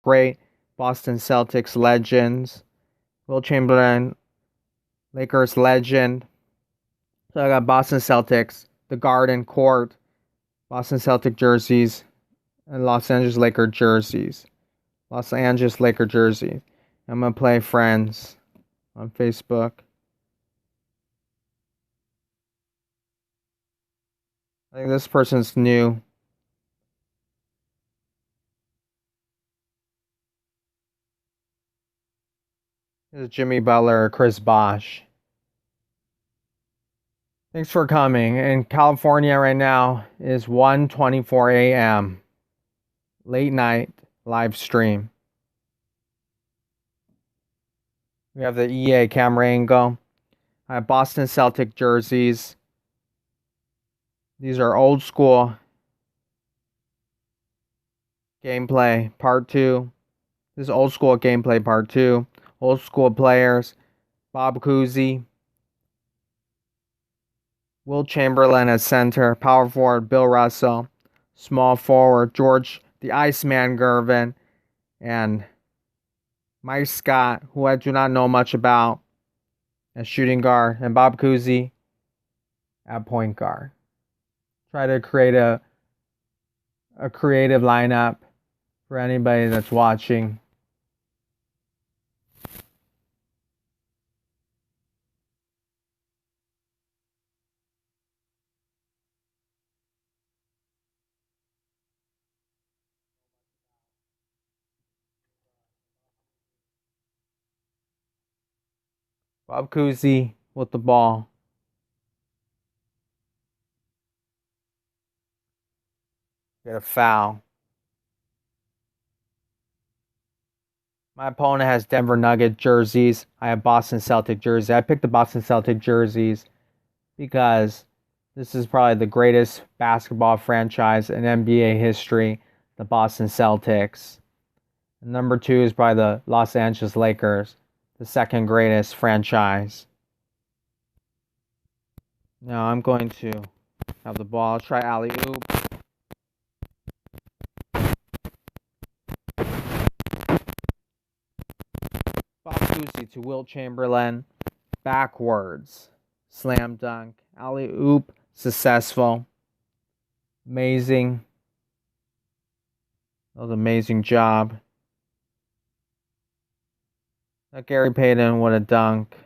great Boston Celtics legends. Will Chamberlain, Lakers legend. So I got Boston Celtics, the Garden Court, Boston Celtic jerseys, and Los Angeles Laker jerseys. Los Angeles Laker jersey. I'm gonna play friends on Facebook. I think this person's new. This is Jimmy Butler or Chris Bosh. Thanks for coming. In California right now is 1:24 a.m. Late night live stream. We have the EA camera angle. I have Boston Celtic jerseys. These are old school gameplay part 2. This is old school gameplay part 2. Old school players. Bob Cousy. Will Chamberlain at center. Power forward Bill Russell. Small forward George the Iceman Gervin. And Mike Scott, who I do not know much about, as shooting guard. And Bob Cousy at point guard. Try to create a creative lineup for anybody that's watching. Bob Cousy with the ball. Get a foul. My opponent has Denver Nugget jerseys. I have Boston Celtic jerseys. I picked the Boston Celtic jerseys because this is probably the greatest basketball franchise in NBA history, the Boston Celtics. And number 2 is probably the Los Angeles Lakers, the second greatest franchise. Now I'm going to have the ball. Try alley-oop. Bob Cousy to Wilt Chamberlain. Backwards. Slam dunk. Alley-oop. Successful. Amazing. That was an amazing job. Now Gary Payton with a dunk.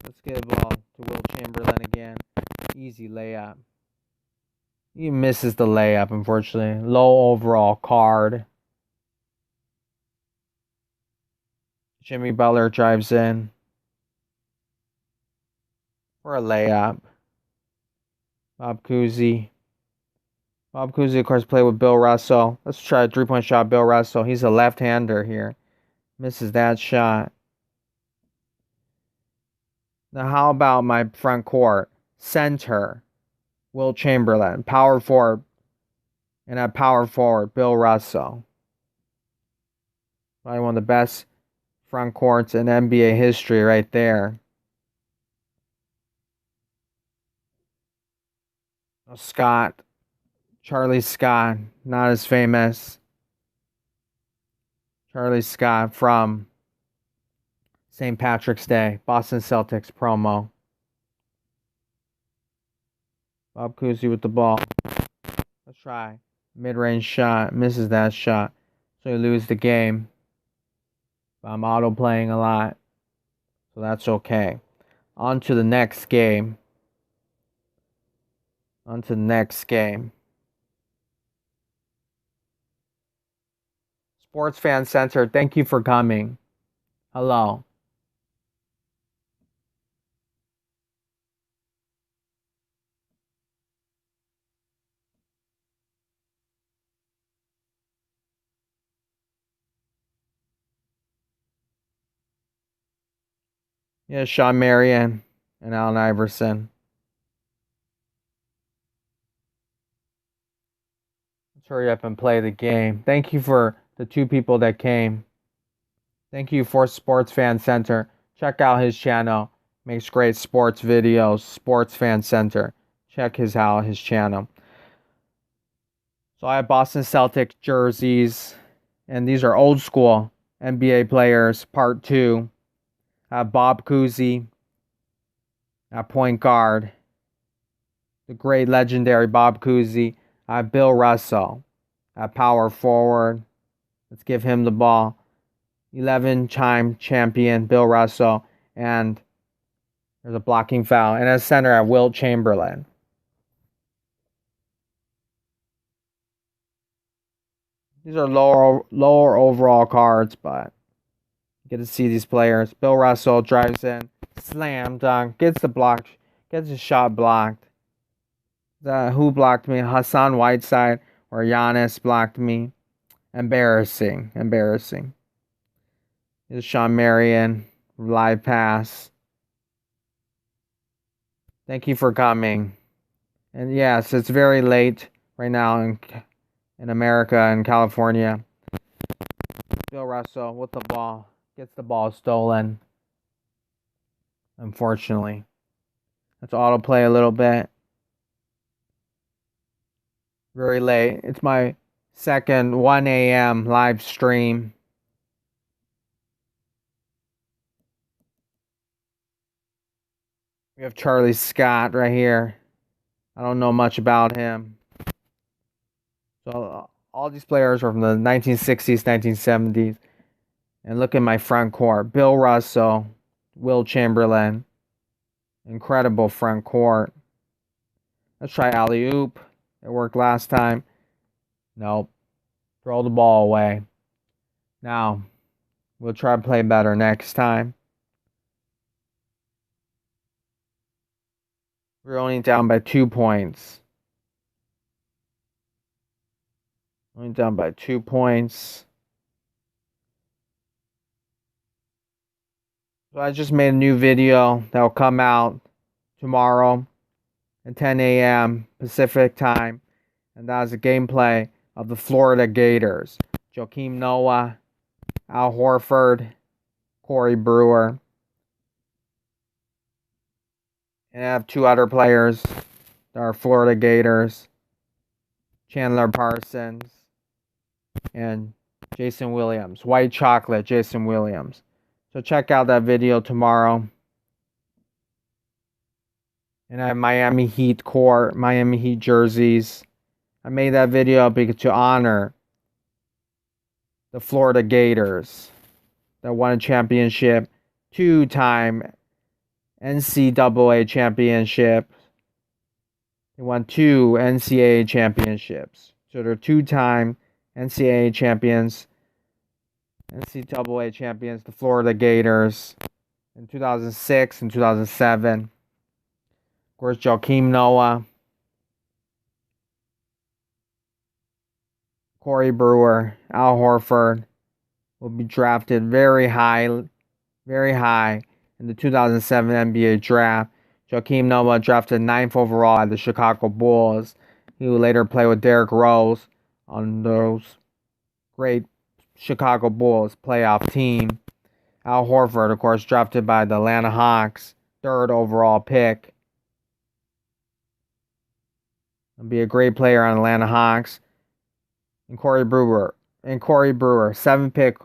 Let's get the ball to Wilt Chamberlain again. Easy layup. He misses the layup, unfortunately. Low overall card. Jimmy Butler drives in for a layup. Bob Cousy. Bob Cousy, of course, played with Bill Russell. Let's try a three-point shot. Bill Russell. He's a left-hander here. Misses that shot. Now, how about my front court? Center, Wilt Chamberlain. Power forward, and at power forward, Bill Russell. Probably one of the best front courts in NBA history right there. Scott. Charlie Scott, not as famous. Charlie Scott from St. Patrick's Day, Boston Celtics promo. Bob Cousy with the ball. Let's try. Mid-range shot. Misses that shot. So you lose the game. But I'm auto-playing a lot. So that's okay. On to the next game. Sports Fan Center, thank you for coming. Hello. Yeah, Sean Marion and Allen Iverson. Let's hurry up and play the game. Thank you for the 2 people that came. Thank you for Sports Fan Center. Check out his channel. Makes great sports videos. Sports Fan Center. Check out his channel. So I have Boston Celtics jerseys, and these are old school NBA players, part 2. I have Bob Cousy at point guard, the great legendary Bob Cousy. I have Bill Russell at power forward. Let's give him the ball. 11-time champion Bill Russell, and there's a blocking foul. And at center, I have Wilt Chamberlain. These are lower overall cards, but you get to see these players. Bill Russell drives in, slam dunk, gets the block, gets his shot blocked. Who blocked me? Hassan Whiteside or Giannis blocked me. Embarrassing. This is Sean Marion, live pass. Thank you for coming. And yes, it's very late right now in America and California. Bill Russell with the ball. Gets the ball stolen. Unfortunately. Let's autoplay a little bit. Very late. It's my second 1 a.m. live stream. We have Charlie Scott right here. I don't know much about him. So all these players are from the 1960s, 1970s. And look at my front court. Bill Russell, Wilt Chamberlain. Incredible front court. Let's try alley-oop. It worked last time. Nope. Throw the ball away. Now, we'll try to play better next time. We're only down by 2 points. Only down by 2 points. So I just made a new video that will come out tomorrow at 10 a.m. Pacific time. And that is a gameplay of the Florida Gators. Joakim Noah, Al Horford, Corey Brewer. And I have 2 other players that are Florida Gators. Chandler Parsons and Jason Williams. White chocolate, Jason Williams. So check out that video tomorrow. And I have Miami Heat court, Miami Heat jerseys. I made that video to honor the Florida Gators that won a championship, 2-time NCAA championship. They won 2 NCAA championships. So they're 2-time NCAA champions. NCAA champions, the Florida Gators, in 2006 and 2007. Of course, Joakim Noah, Corey Brewer, Al Horford will be drafted very high in the 2007 NBA draft. Joakim Noah drafted 9th overall at the Chicago Bulls. He would later play with Derrick Rose on those great Chicago Bulls playoff team. Al Horford, of course, drafted by the Atlanta Hawks, 3rd overall pick. He'll be a great player on Atlanta Hawks. And Corey Brewer, 7th pick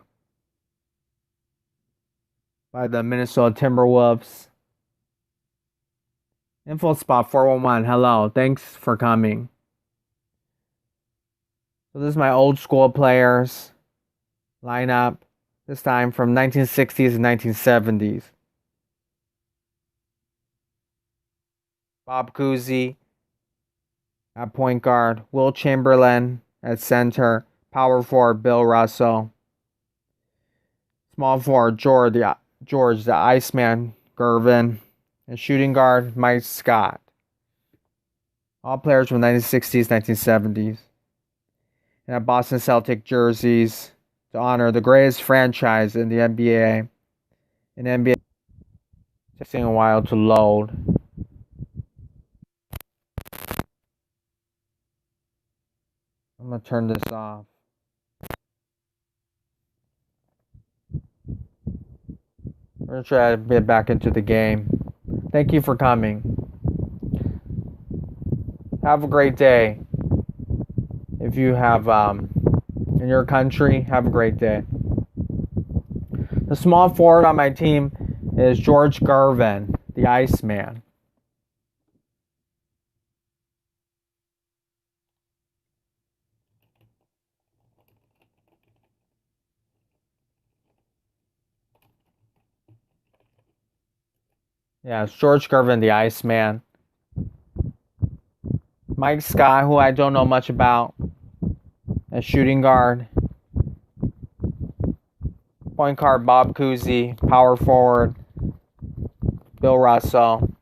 by the Minnesota Timberwolves. Info spot 411. Hello, thanks for coming. So this is my old school players lineup, this time from 1960s and 1970s. Bob Cousy at point guard, Wilt Chamberlain at center, power forward Bill Russell, small forward George the Iceman Gervin, and shooting guard Mike Scott. All players from 1960s, 1970s. And at Boston Celtic jerseys to honor the greatest franchise in the NBA. In NBA, it's taking a while to load. I'm going to turn this off. We're going to try to get back into the game. Thank you for coming. Have a great day. if you have in your country. Have a great day. The small forward on my team is George Gervin, the Iceman. Yeah, it's George Gervin, the Iceman. Mike Scott, who I don't know much about, a shooting guard. Point guard, Bob Cousy. Power forward, Bill Russell.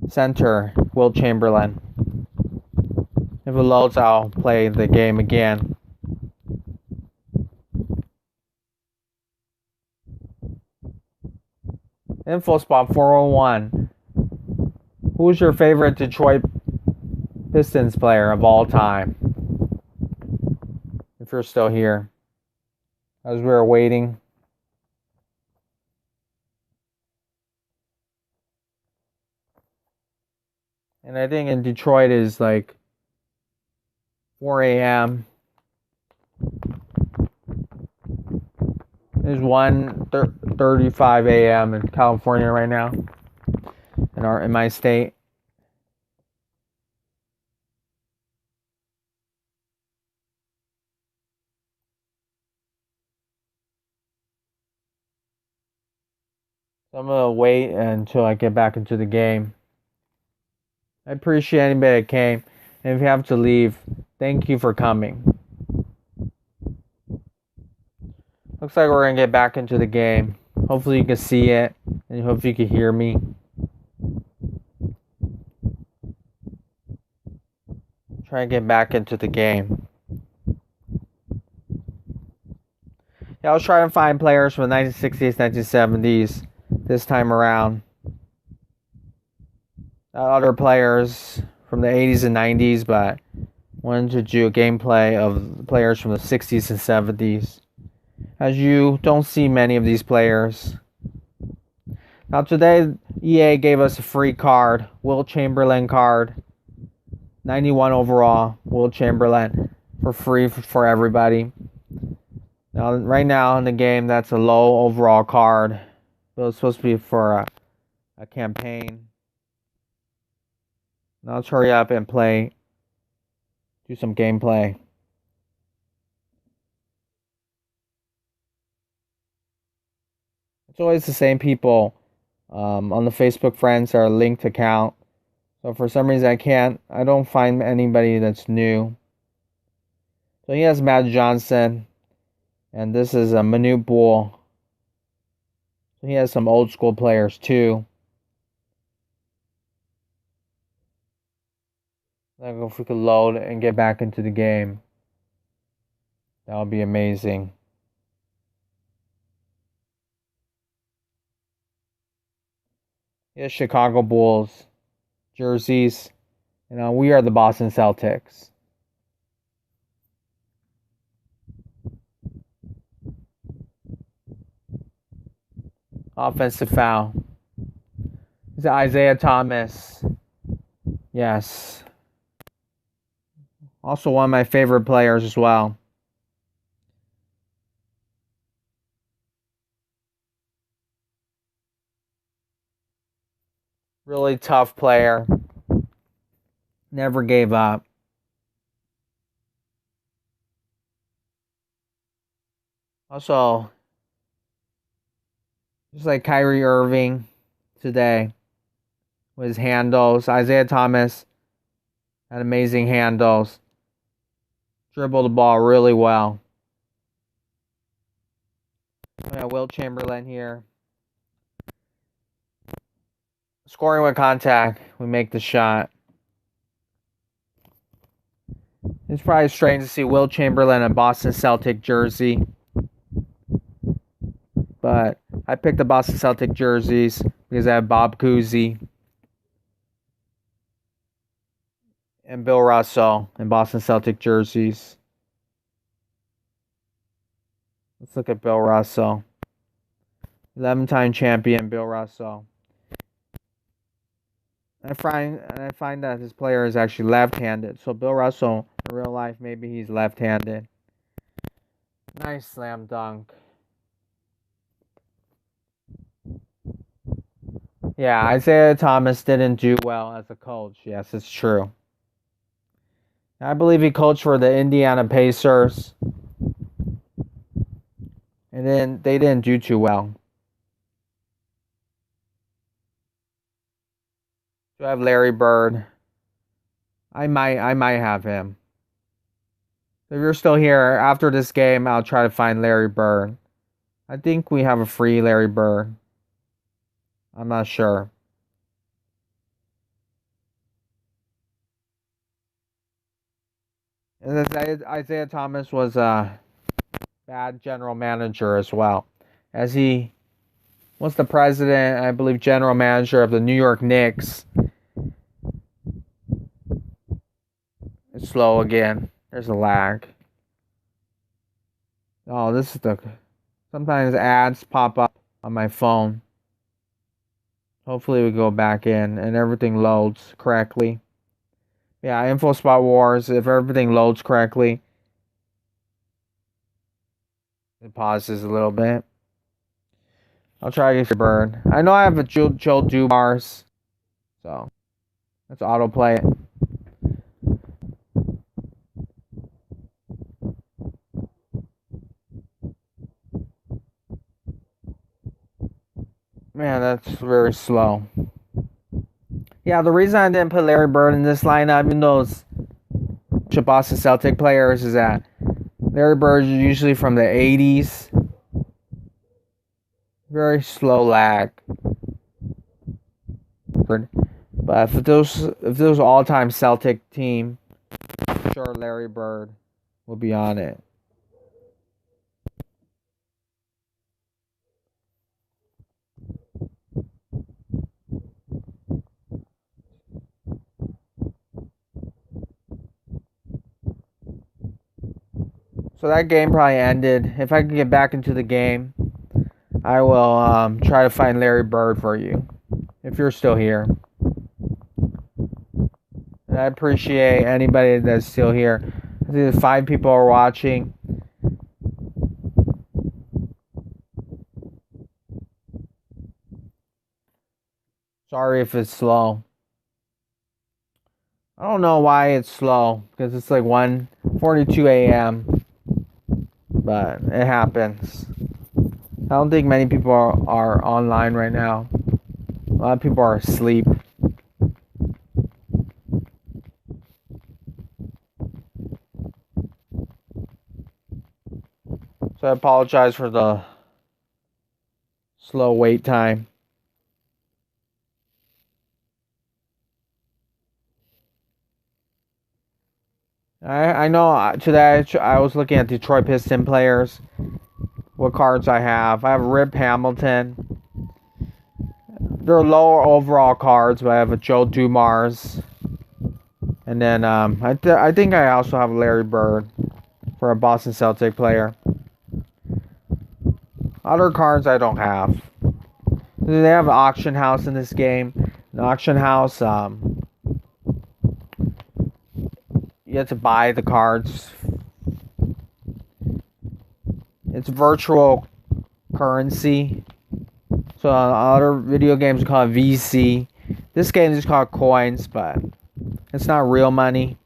Center, Will Chamberlain. If it loads, I'll play the game again. Info spot 401. Who's your favorite Detroit Pistons player of all time? If you're still here. As we were waiting. And I think in Detroit is like 4 a.m. It's 1:35 a.m. in California right now. In my state. So I'm gonna wait until I get back into the game. I appreciate anybody that came. And if you have to leave, thank you for coming. Looks like we're gonna get back into the game. Hopefully you can see it, and hopefully you can hear me. Try and get back into the game. Yeah, I was trying to find players from the 1960s, 1970s this time around. Other players from the 80s and 90s, but wanted to do a gameplay of players from the 60s and 70s. As you don't see many of these players. Now today, EA gave us a free card, Will Chamberlain card. 91 overall, Will Chamberlain, for free for everybody. Now, right now in the game, that's a low overall card. It was supposed to be for a campaign. Now let's hurry up and play. Do some gameplay. It's always the same people on the Facebook friends are linked account. So for some reason I don't find anybody that's new. So he has Matt Johnson. And this is a Manute Bol. So he has some old school players too. If we could load and get back into the game, that would be amazing. Yes, Chicago Bulls jerseys. And we are the Boston Celtics. Offensive foul. Is it Isaiah Thomas? Yes. Also one of my favorite players as well. Really tough player. Never gave up. Also, just like Kyrie Irving today with his handles. Isaiah Thomas had amazing handles. Dribbled the ball really well. We got Will Chamberlain here. Scoring with contact. We make the shot. It's probably strange to see Will Chamberlain in a Boston Celtic jersey. But I picked the Boston Celtic jerseys because I have Bob Cousy and Bill Russell in Boston Celtic jerseys. Let's look at Bill Russell. 11-time champion Bill Russell. I find that his player is actually left-handed. So Bill Russell, in real life, maybe he's left-handed. Nice slam dunk. Yeah, Isaiah Thomas didn't do well as a coach. Yes, it's true. I believe he coached for the Indiana Pacers. And then they didn't do too well. Do I have Larry Bird? I might have him. If you're still here after this game, I'll try to find Larry Bird. I think we have a free Larry Bird. I'm not sure. And Isaiah Thomas was a bad general manager as well, as he was the president, I believe, general manager of the New York Knicks. It's slow again. There's a lag. Oh, this is the... Sometimes ads pop up on my phone. Hopefully we go back in and everything loads correctly. Yeah, Info Spot Wars, if everything loads correctly. It pauses a little bit. I'll try to get your bird. I know I have a Joe Dumars, so let's autoplay it. Man, that's very slow. Yeah, the reason I didn't put Larry Bird in this lineup, even though it's Boston Celtic players, is that Larry Bird is usually from the 80s. Very slow lag. But if those all-time Celtic team, I'm sure Larry Bird will be on it. So that game probably ended. If I can get back into the game, I will try to find Larry Bird for you, if you're still here. And I appreciate anybody that's still here. I think 5 people are watching. Sorry if it's slow. I don't know why it's slow, because it's like 1:42 a.m. But it happens. I don't think many people are online right now. A lot of people are asleep. So I apologize for the slow wait time. I know today I was looking at Detroit Piston players. What cards I have. I have Rip Hamilton. They're lower overall cards, but I have a Joe Dumars. And then I think I also have Larry Bird for a Boston Celtic player. Other cards I don't have. They have an auction house in this game. An auction house, you have to buy the cards. It's virtual currency. So other video games call it VC. This game is called coins, but it's not real money.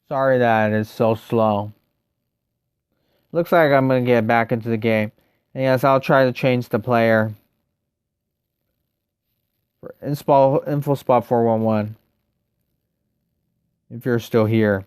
Sorry that it's so slow. Looks like I'm going to get back into the game. And yes, I'll try to change the player. For Info Spot 411. If you're still here.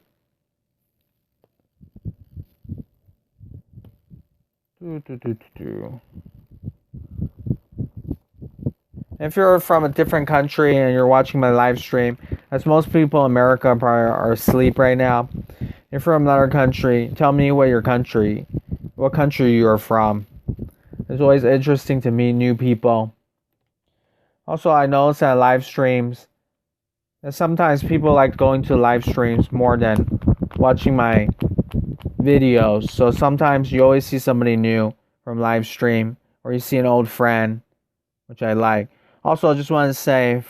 If you're from a different country and you're watching my live stream, as most people in America probably are asleep right now. If you're from another country, tell me what country you are from. It's always interesting to meet new people. Also, I notice that live streams, that sometimes people like going to live streams more than watching my videos. So sometimes you always see somebody new from Livestream, or you see an old friend, which I like. Also, I just wanted to say,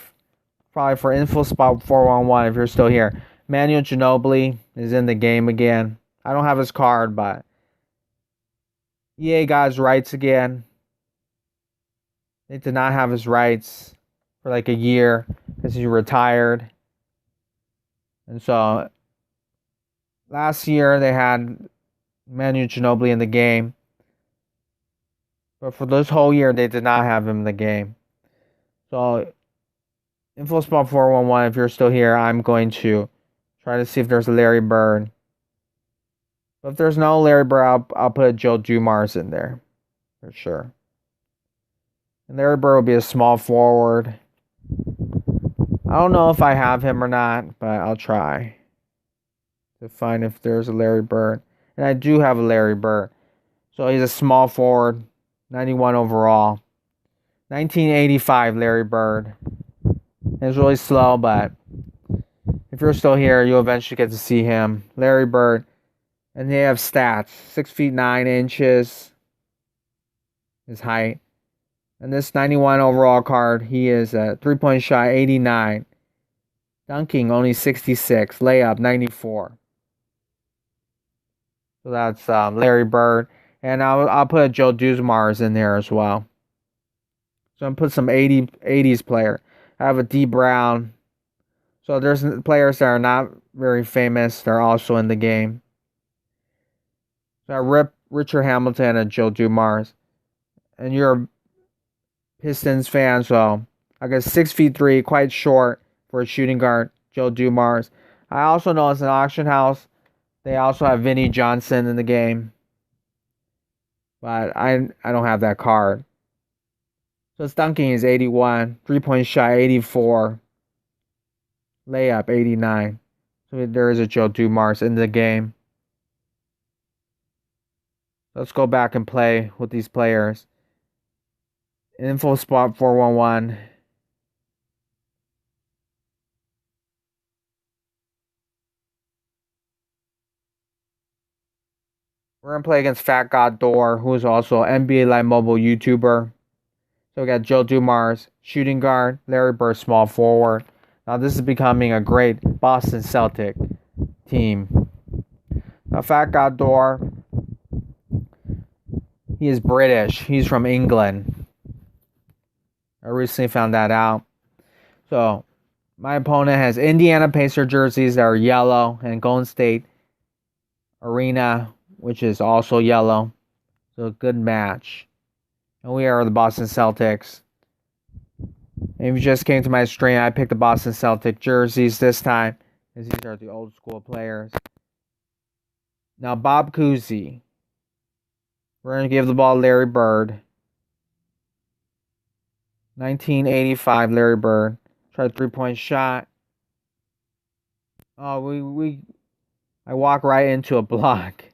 probably for info spot 411, if you're still here, Manuel Ginobili is in the game again. I don't have his card, but EA got his rights again. They did not have his rights for like a year because he retired. And so last year they had Manu Ginobili in the game. But for this whole year they did not have him in the game. So InfoSpot 411, if you're still here, I'm going to try to see if there's a Larry Bird. But if there's no Larry Bird, I'll put a Joe Dumars in there. For sure. And Larry Bird will be a small forward. I don't know if I have him or not, but I'll try to find if there's a Larry Bird. And I do have a Larry Bird. So he's a small forward, 91 overall. 1985 Larry Bird. It's really slow, but if you're still here, you'll eventually get to see him. Larry Bird. And they have stats. 6 feet 9 inches. His height. And this 91 overall card, he is a 3-point shot, 89. Dunking, only 66. Layup, 94. So that's Larry Bird. And I'll put a Joe Dumars in there as well. So I'm put some 80s player. I have a D Brown. So there's players that are not very famous. They're also in the game. So I rip Richard Hamilton and Joe Dumars. And you're a Pistons fan, so I got 6'3", quite short for a shooting guard, Joe Dumars. I also know it's an auction house. They also have Vinnie Johnson in the game. But I don't have that card. So his dunking is 81. 3-point shot, 84. Layup, 89. So there is a Joe Dumars in the game. Let's go back and play with these players. Info spot 411. We're going to play against Fat God Door, who is also an NBA Live Mobile YouTuber. So we got Joe Dumars, shooting guard, Larry Bird, small forward. Now this is becoming a great Boston Celtic team. Now Fat God Door, he is British. He's from England. I recently found that out. So my opponent has Indiana Pacer jerseys that are yellow and Golden State Arena, which is also yellow. So a good match. And we are the Boston Celtics. And if you just came to my stream, I picked the Boston Celtic jerseys this time, because these are the old school players. Now Bob Cousy. We're going to give the ball to Larry Bird. 1985 Larry Bird. Try a 3-point shot. Oh, I walk right into a block.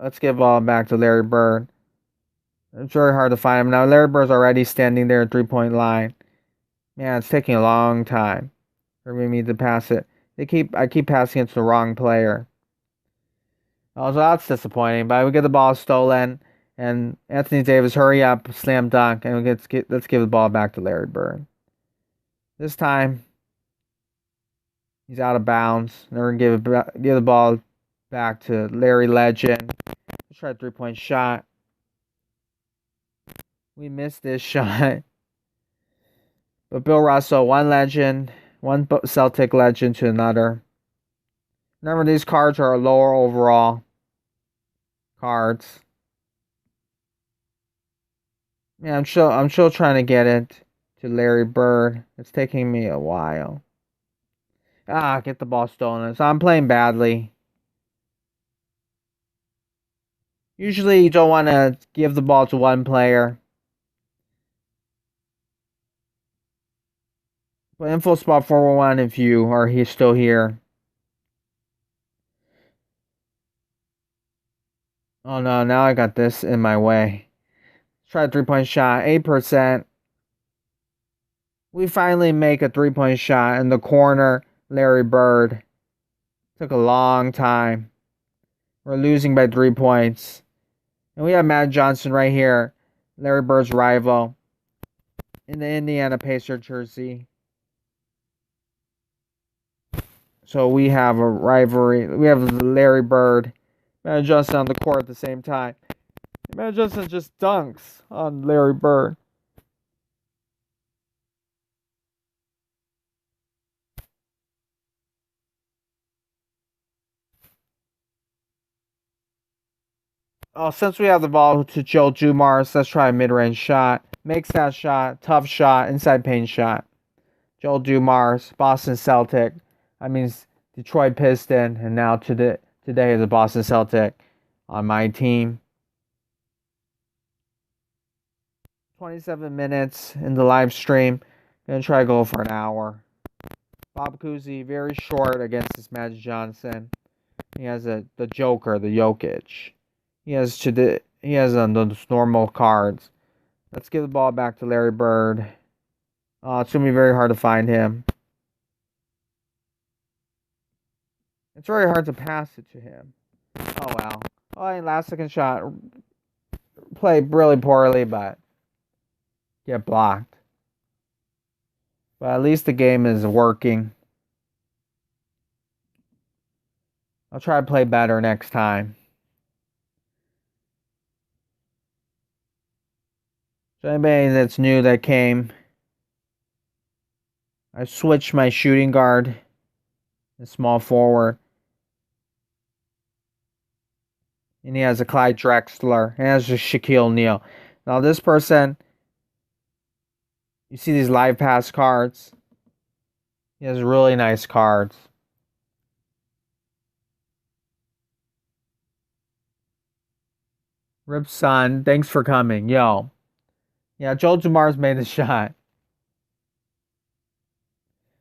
Let's give the ball back to Larry Bird. It's very hard to find him. Now Larry Bird's already standing there at 3-point line. Man, it's taking a long time for me to pass it. I keep passing it to the wrong player. Oh, so that's disappointing. But we get the ball stolen. And Anthony Davis, hurry up, slam dunk, and let's give the ball back to Larry Bird. This time, he's out of bounds. And we're gonna give the ball back to Larry Legend. Let's try a 3-point shot. We missed this shot. But Bill Russell, one legend, one Celtic legend to another. Remember, these cards are lower overall cards. Yeah, I'm still trying to get it to Larry Bird. It's taking me a while. Get the ball stolen. So I'm playing badly. Usually you don't want to give the ball to one player. But info spot 411 if you are still here. Oh no, now I got this in my way. Try a 3-point shot, 8%. We finally make a 3-point shot in the corner. Larry Bird. Took a long time. We're losing by 3 points. And we have Matt Johnson right here, Larry Bird's rival, in the Indiana Pacer jersey. So we have a rivalry. We have Larry Bird, Matt Johnson on the court at the same time. Matt Johnson just dunks on Larry Bird. Oh, since we have the ball to Joe Dumars, let's try a mid-range shot. Makes that shot. Tough shot. Inside paint shot. Joel Dumars, Boston Celtic. I mean, Detroit Piston. And now today is a Boston Celtic on my team. 27 minutes in the live stream. Gonna try to go for an hour. Bob Cousy, very short against this Magic Johnson. He has the Joker, the Jokic. He has those normal cards. Let's give the ball back to Larry Bird. It's going to be very hard to find him. It's very hard to pass it to him. Oh, wow. Oh, and last second shot. Played really poorly, but get blocked. But at least the game is working. I'll try to play better next time. So anybody that's new that came, I switched my shooting guard, the small forward. And he has a Clyde Drexler. And he has a Shaquille O'Neal. Now this person, you see these live pass cards. He has really nice cards. Rip Son, thanks for coming. Yo. Yeah, Joel Dumars made the shot.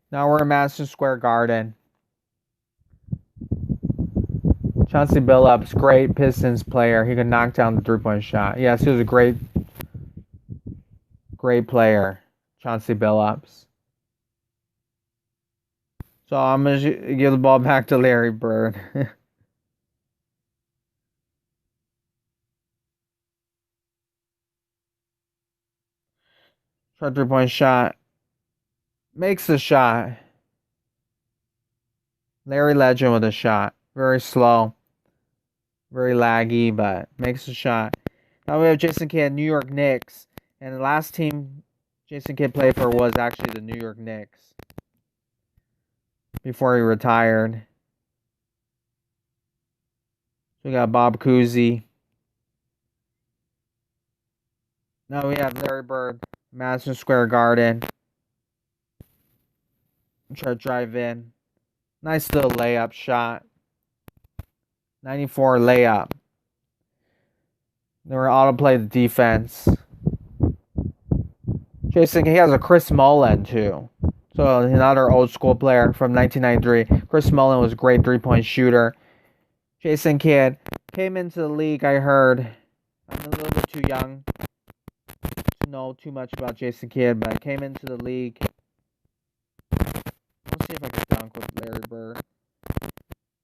Now we're in Madison Square Garden. Chauncey Billups, great Pistons player. He could knock down the three-point shot. Yes, he was a great player. Chauncey Billups. So I'm going to give the ball back to Larry Bird. Try three-point shot. Makes the shot. Larry Legend with a shot. Very slow. Very laggy, but makes the shot. Now we have Jason Kidd, New York Knicks. And the last team Jason Kidd played for was actually the New York Knicks. Before he retired. So we got Bob Cousy. Now we have Larry Bird, Madison Square Garden. Try to drive in. Nice little layup shot. 94 layup. They were autoplay the defense. Jason, he has a Chris Mullin too. So another old school player from 1993. Chris Mullin was a great three-point shooter. Jason Kidd came into the league, I heard. I'm a little bit too young to know too much about Jason Kidd, but I came into the league. Let's see if I can dunk with Larry Bird.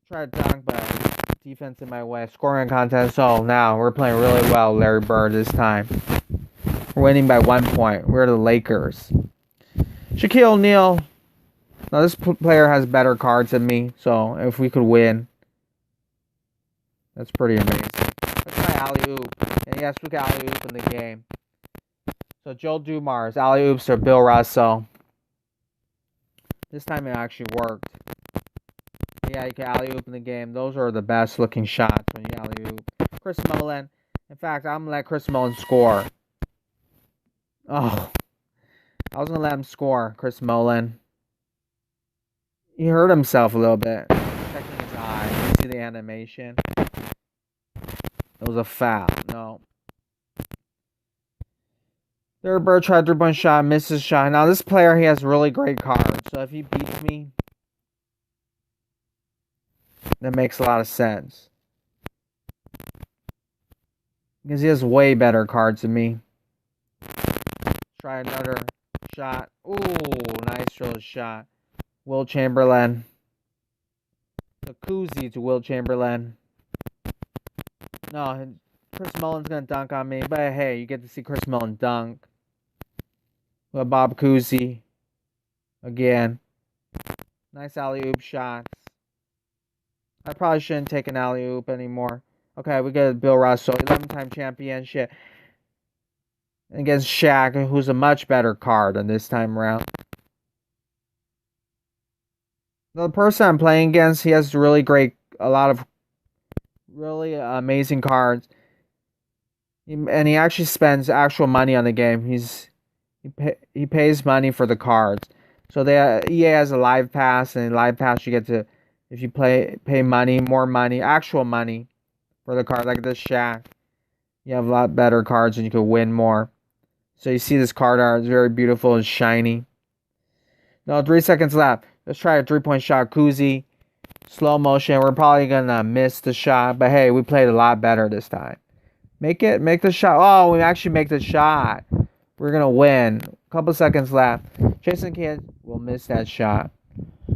Try to dunk, but defense in my way. Scoring contest. So now we're playing really well, Larry Bird, this time. We're winning by 1 point. We're the Lakers. Shaquille O'Neal. Now this player has better cards than me, so if we could win, that's pretty amazing. Let's try alley-oop. And yes, we got alley-oop in the game. So Joel Dumars, alley-oops are Bill Russell. This time it actually worked. Yeah, you can alley-oop in the game. Those are the best looking shots when you alley-oop. Chris Mullin. In fact, I'm going to let Chris Mullin score. Oh. I was going to let him score, Chris Mullin. He hurt himself a little bit. Checking his eye. You see the animation? It was a foul. No. Larry Bird tried three-point shot, misses shot. Now this player, he has really great cards. So if he beats me, that makes a lot of sense. Because he has way better cards than me. Try another shot. Ooh, nice throw shot. Will Chamberlain. The Cousy to Will Chamberlain. No, Chris Mullin's gonna dunk on me, but hey, you get to see Chris Mullin dunk. With Bob Cousy again. Nice alley-oop shots. I probably shouldn't take an alley-oop anymore. Okay, we get Bill Russell, 11-time championship against Shaq, who's a much better card than this time around. The person I'm playing against, he has a lot of really amazing cards. And he actually spends actual money on the game. He pays money for the cards. So EA has a live pass, and live pass you get to, if you pay more money, actual money for the card, like this Shaq. You have a lot better cards and you can win more. So you see this card art, it's very beautiful and shiny. No, 3 seconds left. Let's try a 3-point shot. Cousy, slow motion. We're probably gonna miss the shot, but hey, we played a lot better this time. Make the shot. Oh, we actually make the shot. We're gonna win. A couple seconds left. Jason Kidd will miss that shot.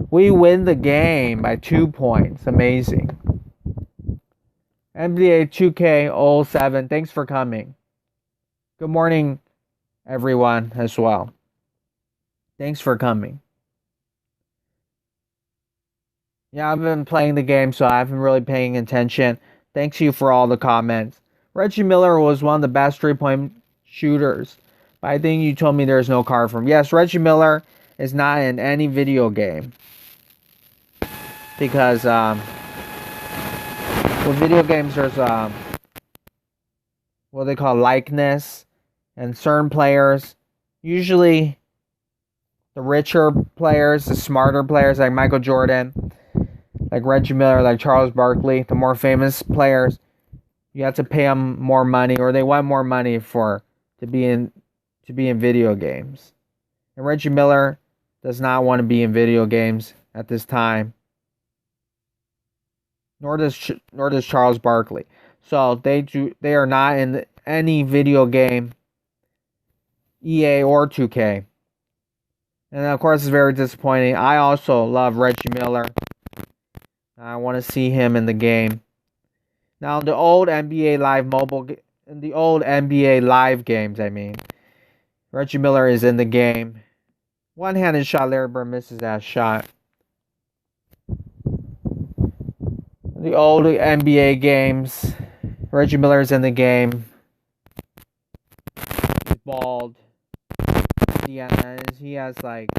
We win the game by 2 points. Amazing. NBA 2K07. Thanks for coming. Good morning, everyone, as well. Thanks for coming. Yeah, I've been playing the game, so I haven't really paying attention. Thanks you for all the comments. Reggie Miller was one of the best 3-point shooters. But I think you told me there's no card for him. Yes, Reggie Miller is not in any video game. Because with video games there's what they call likeness. And certain players, usually the richer players, the smarter players like Michael Jordan, like Reggie Miller, like Charles Barkley, the more famous players, you have to pay them more money, or they want more money to be in video games. And Reggie Miller does not want to be in video games at this time. Nor does Charles Barkley. So they are not in any video game, EA or 2K. And of course, it's very disappointing. I also love Reggie Miller. I want to see him in the game. Now, in the old NBA Live games, Reggie Miller is in the game. One-handed shot, Larry Bird misses that shot. The old NBA games, Reggie Miller is in the game. He's bald. Yeah, he has like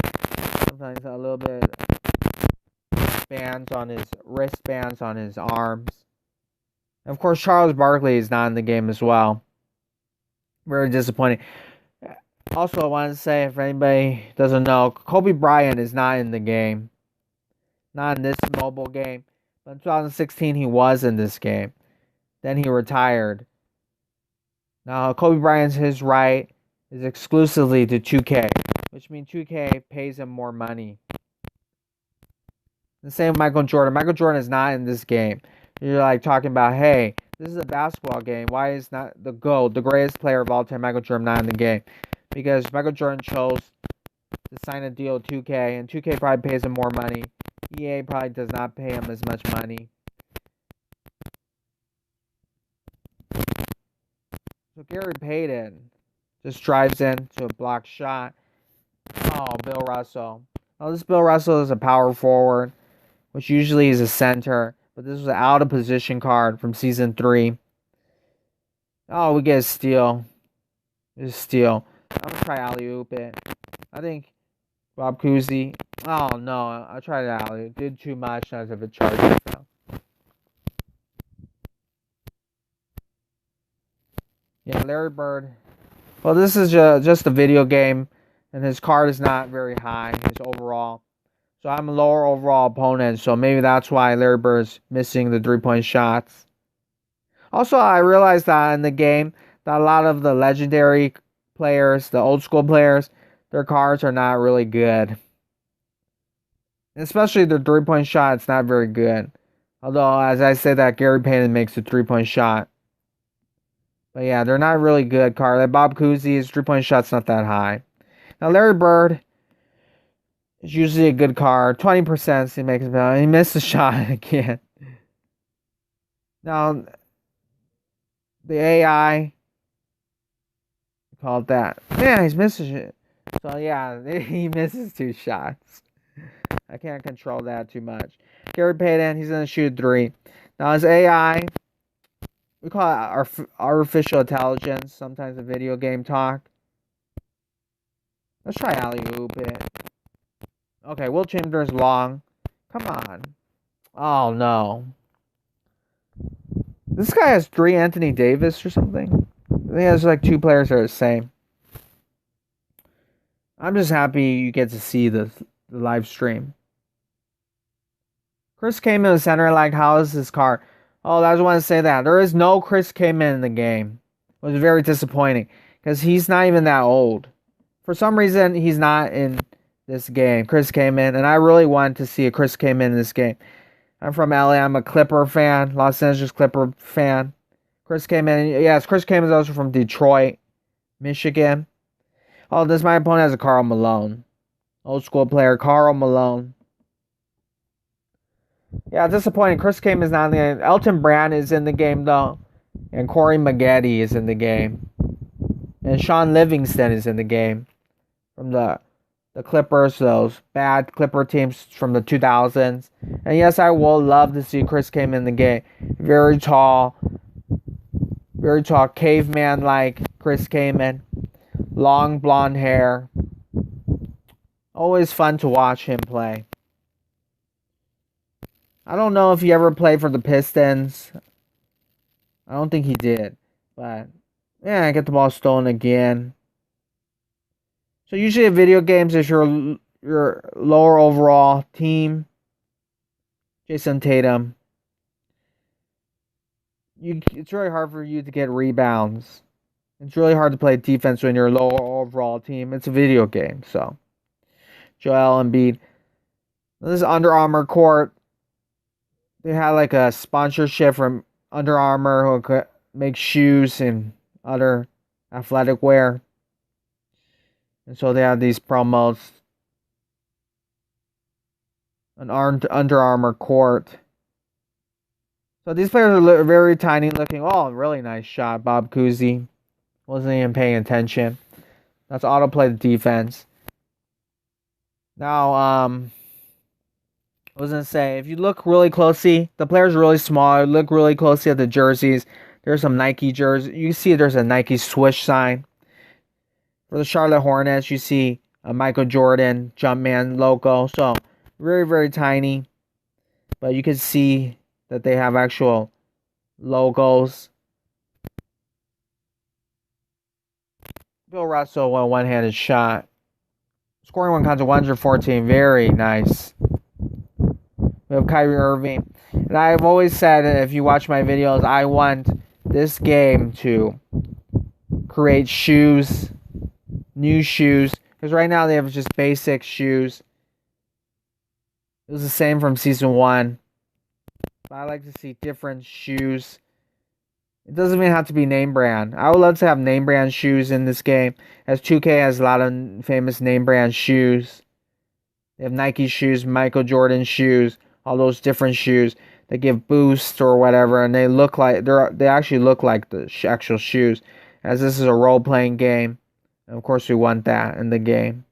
sometimes a little bit wristbands on his arms. And of course, Charles Barkley is not in the game as well. Very disappointing. Also, I want to say, if anybody doesn't know, Kobe Bryant is not in the game. Not in this mobile game. But in 2016, he was in this game. Then he retired. Now, Kobe Bryant's right is exclusively to 2K, which means 2K pays him more money. The same with Michael Jordan. Michael Jordan is not in this game. You're like talking about, hey, this is a basketball game. Why is not the GOAT, the greatest player of all time, Michael Jordan, not in the game? Because Michael Jordan chose to sign a deal with 2K, and 2K probably pays him more money. EA probably does not pay him as much money. So Gary Payton just drives in to a blocked shot. Oh, Bill Russell. Oh, this Bill Russell is a power forward, which usually is a center. But this was an out of position card from Season 3. Oh, we get a steal. It's a steal. I'm going to try alley-oop it. I think Bob Cousy. Oh, no. I tried alley-oop. Did too much as if it charged foul. Yeah, Larry Bird. Well, this is just a video game, and his card is not very high, his overall. So I'm a lower overall opponent, so maybe that's why Larry Bird's missing the 3-point shots. Also, I realized that in the game, that a lot of the legendary players, the old school players, their cards are not really good. Especially the 3-point shot, it's not very good. Although, as I say that, Gary Payton makes the 3-point shot. But yeah, they're not really good cards. Like Bob Cousy's 3-point shot's not that high. Now, Larry Bird is usually a good card. 20% he makes it. He missed the shot again. Now, the AI called that. Yeah, he's missing it. So yeah, he misses 2 shots. I can't control that too much. Gary Payton, he's gonna shoot 3. Now his AI, we call it artificial intelligence. Sometimes a video game talk. Let's try alley oop it. Okay, Will Chambers long. Come on. Oh no. This guy has 3 Anthony Davis or something. I think he has like 2 players that are the same. I'm just happy you get to see the live stream. Chris Kaman in the center, like, how is his car? Oh, I just want to say that. There is no Chris Kaman in the game. It was very disappointing because he's not even that old. For some reason, he's not in this game. Chris Kaman, and I really want to see a Chris Kaman in this game. I'm from LA. I'm a Clipper fan, Los Angeles Clipper fan. Chris Kaman, yes, Chris Kaman is also from Detroit, Michigan. Oh, this my opponent has a Karl Malone. Old school player, Karl Malone. Yeah, disappointing. Chris Kaman is not in the game. Elton Brand is in the game, though. And Corey Maggette is in the game. And Sean Livingston is in the game. From the Clippers, those bad Clipper teams from the 2000s. And yes, I will love to see Chris Kaman in the game. Very tall, caveman-like Chris Kaman. Long blonde hair. Always fun to watch him play. I don't know if he ever played for the Pistons. I don't think he did. But, yeah, I get the ball stolen again. So usually in video games, if your lower overall team, Jason Tatum, it's really hard for you to get rebounds. It's really hard to play defense when you're a lower overall team. It's a video game, so. Joel Embiid. This is Under Armour court. They had like a sponsorship from Under Armour who could make shoes and other athletic wear. And so they have these promos. An Under Armour court. So these players are very tiny looking. Oh, really nice shot, Bob Cousy. Wasn't even paying attention. That's autoplay the defense. Now, I was going to say, if you look really closely, the player's really small. Look really closely at the jerseys. There's some Nike jerseys. You see there's a Nike swoosh sign. For the Charlotte Hornets, you see a Michael Jordan Jumpman logo. So, very, very tiny. But you can see that they have actual logos. Bill Russell, a one-handed shot. Scoring one counts of 114. Very nice. We have Kyrie Irving. And I've always said, if you watch my videos, I want this game to create shoes. New shoes. Because right now they have just basic shoes. It was the same from Season 1. But I like to see different shoes. It doesn't even have to be name brand. I would love to have name brand shoes in this game, as 2K has a lot of famous name brand shoes. They have Nike shoes, Michael Jordan shoes, all those different shoes. They give boost or whatever, and they look like they actually look like the actual shoes. As this is a role playing game, and of course we want that in the game.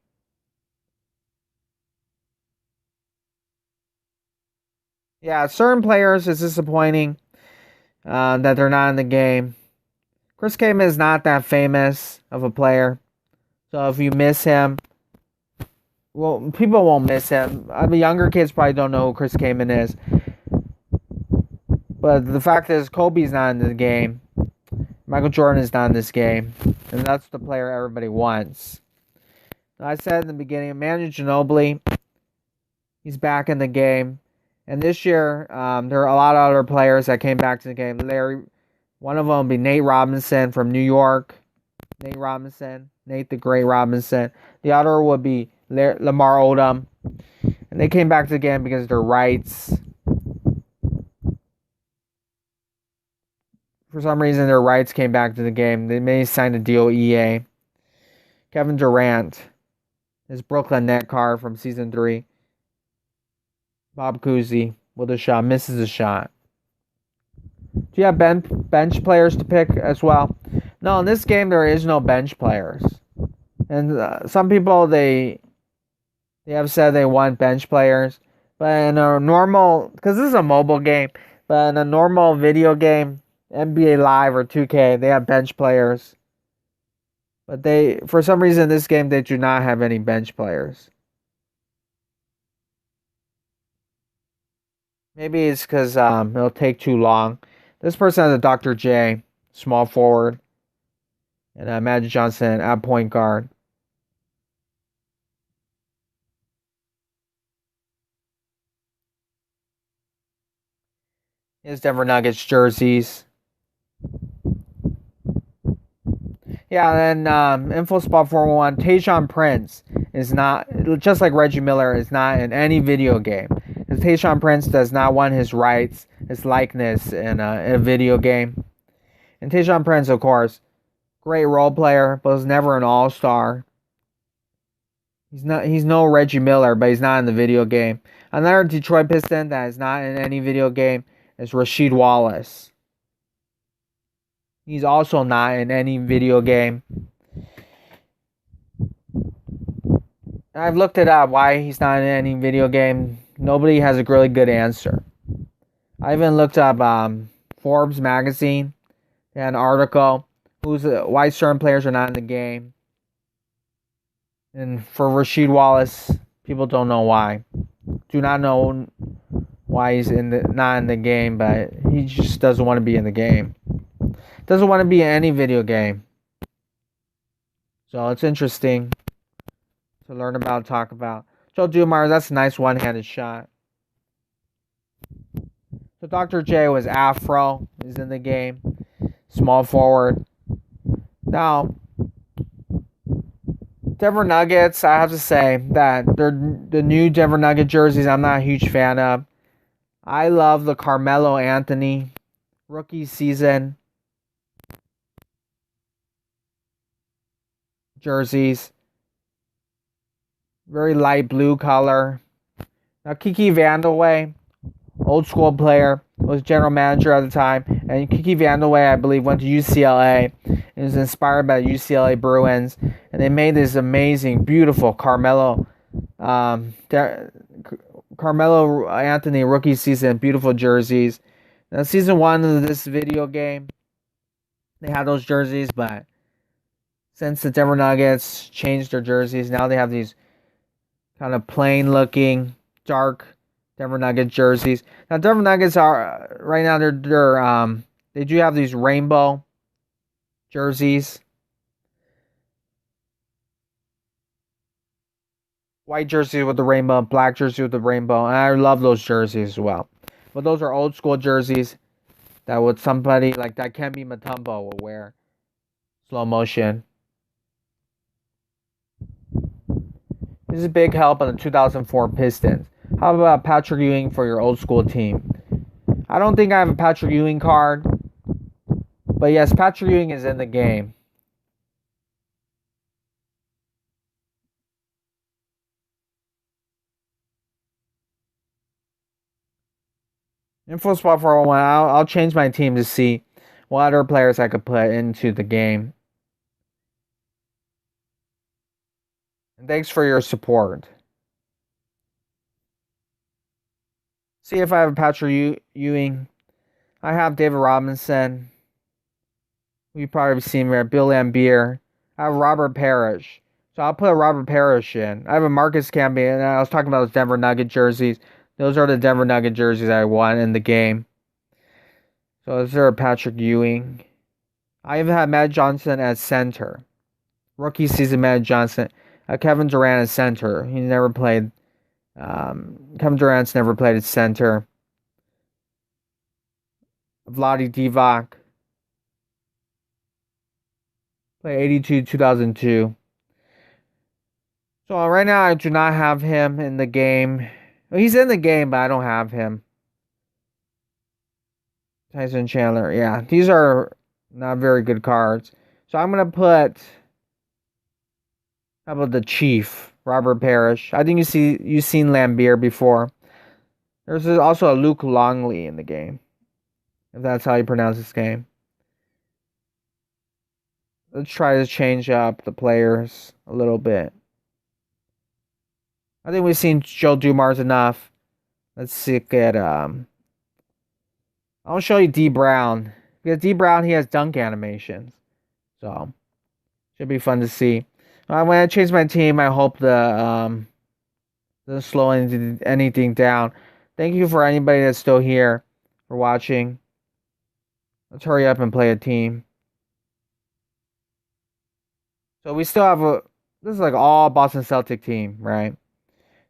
Yeah, certain players it's disappointing. That they're not in the game. Chris Kaman is not that famous of a player. So if you miss him, well, people won't miss him. I mean, younger kids probably don't know who Chris Kaman is. But the fact is, Kobe's not in the game. Michael Jordan is not in this game. And that's the player everybody wants. I said in the beginning, Manu Ginobili, he's back in the game. And this year, there are a lot of other players that came back to the game. One of them will be Nate Robinson from New York. Nate the Great Robinson. The other would be Lamar Odom. And they came back to the game because of their rights. For some reason, their rights came back to the game. They may sign a deal with EA. Kevin Durant, his Brooklyn Net card from Season 3. Bob Cousy with a shot, misses a shot. Do you have bench players to pick as well? No, in this game there is no bench players. And some people they have said they want bench players, but in a normal, because this is a mobile game, but in a normal video game, NBA Live or 2K, they have bench players. But for some reason, this game they do not have any bench players. Maybe it's because it'll take too long. This person has a Dr. J, small forward, and Magic Johnson at point guard. His Denver Nuggets jerseys. Yeah, and Info Spot 411, Tayshaun Prince is not, just like Reggie Miller, is not in any video game. Because Tayshaun Prince does not want his rights, his likeness in a video game. And Tayshaun Prince, of course, great role player, but was never an all-star. He's no Reggie Miller, but he's not in the video game. Another Detroit Piston that is not in any video game is Rasheed Wallace. He's also not in any video game. I've looked it up why he's not in any video game. Nobody has a really good answer. I even looked up Forbes magazine. They had an article why certain players are not in the game. And for Rasheed Wallace, people don't know why. Do not know why he's not in the game, but he just doesn't want to be in the game. Doesn't want to be in any video game. So it's interesting to learn about, talk about. Joe Dumars, that's a nice one-handed shot. So Dr. J was Afro, is in the game. Small forward. Now, Denver Nuggets, I have to say that the new Denver Nugget jerseys I'm not a huge fan of. I love the Carmelo Anthony rookie season jerseys. Very light blue color. Now Kiki Vandeweghe, old school player, was general manager at the time, and Kiki Vandeweghe, I believe, went to UCLA and was inspired by the UCLA Bruins, and they made this amazing, beautiful Carmelo Anthony rookie season, beautiful jerseys. Now season 1 of this video game, they had those jerseys, but since the Denver Nuggets changed their jerseys, now they have these kind of plain looking, dark Denver Nuggets jerseys. Now Denver Nuggets are right now they do have these rainbow jerseys. White jersey with the rainbow, black jersey with the rainbow, and I love those jerseys as well. But those are old school jerseys that would somebody like that Kembe Mutombo will wear. Slow motion. This is a big help on the 2004 Pistons. How about Patrick Ewing for your old school team? I don't think I have a Patrick Ewing card. But yes, Patrick Ewing is in the game. Info spot for one. I'll change my team to see what other players I could put into the game. And thanks for your support. See if I have Patrick Ewing. I have David Robinson. You've probably seen me. Bill Laimbeer. I have Robert Parrish. So I'll put Robert Parrish in. I have a Marcus Camby, and I was talking about those Denver Nugget jerseys. Those are the Denver Nugget jerseys I won in the game. So is there a Patrick Ewing? I even have Matt Johnson as center. Rookie season Matt Johnson. Kevin Durant as center. He never played. Kevin Durant's never played at center. Vlade Divac. Played 82, 2002. So right now I do not have him in the game. Well, he's in the game, but I don't have him. Tyson Chandler. Yeah, these are not very good cards. So I'm going to put... How about the Chief, Robert Parrish? I think you've seen Laimbeer before. There's also a Luke Longley in the game. if that's how you pronounce this game. Let's try to change up the players a little bit. I think we've seen Joe Dumars enough. Let's see at I'll show you D Brown. Because D Brown, he has dunk animations. So should be fun to see. When I change my team, I hope the doesn't slow anything down. Thank you for anybody that's still here for watching. Let's hurry up and play a team. So we still have this is like all Boston Celtic team, right?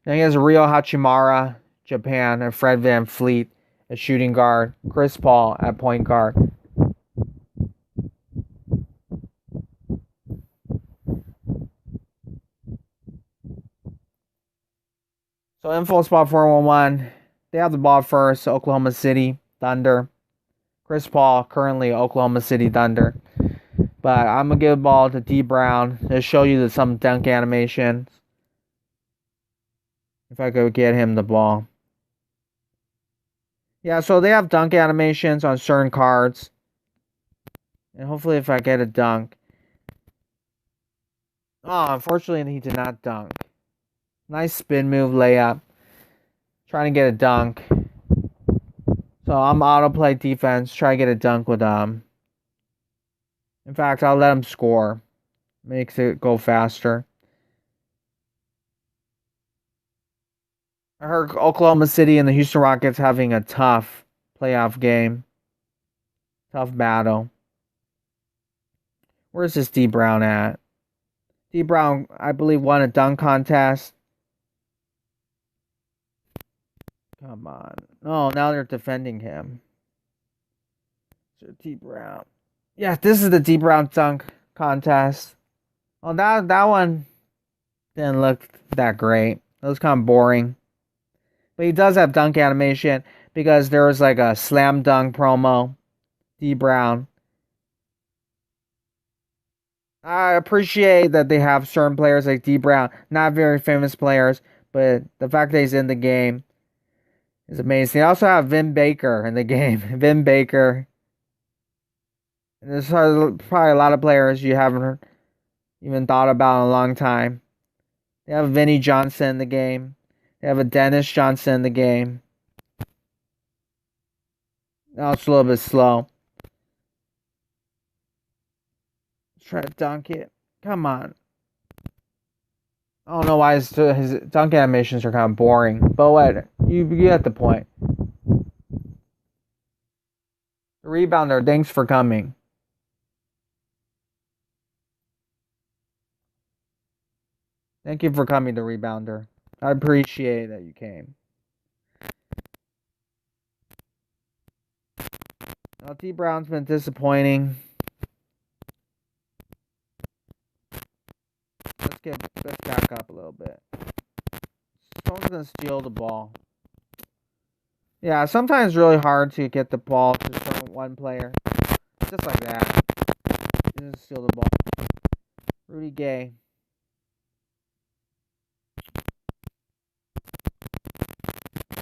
Then he has Rio Hachimura, Japan, and Fred VanVleet at shooting guard, Chris Paul at point guard. So info spot 411. They have the ball first, Oklahoma City Thunder. Chris Paul, currently Oklahoma City Thunder. But I'm going to give the ball to D Brown to show you some dunk animations. If I could get him the ball. Yeah, so they have dunk animations on certain cards. And hopefully if I get a dunk. Oh, unfortunately he did not dunk. Nice spin move layup. Trying to get a dunk. So I'm autoplay defense. Try to get a dunk with In fact, I'll let him score. Makes it go faster. I heard Oklahoma City and the Houston Rockets having a tough playoff game. Tough battle. Where's this D Brown at? D Brown, I believe, won a dunk contest. Come on. Oh, now they're defending him. So D Brown. Yeah, this is the D Brown dunk contest. Oh, that one didn't look that great. It was kind of boring. But he does have dunk animation because there was like a slam dunk promo. D Brown. I appreciate that they have certain players like D Brown, not very famous players, but the fact that he's in the game is amazing. They also have Vin Baker in the game. Vin Baker. And there's probably a lot of players you haven't even thought about in a long time. They have Vinnie Johnson in the game. They have a Dennis Johnson in the game. Now it's a little bit slow. Let's try to dunk it. Come on. I don't know why his dunk animations are kind of boring. But what? You get the point. The rebounder, thanks for coming. Thank you for coming, the rebounder. I appreciate that you came. Now, T. Brown's been disappointing. Let's back up a little bit. Someone's gonna steal the ball. Yeah, sometimes it's really hard to get the ball to one player. Just like that. Just steal the ball. Rudy Gay.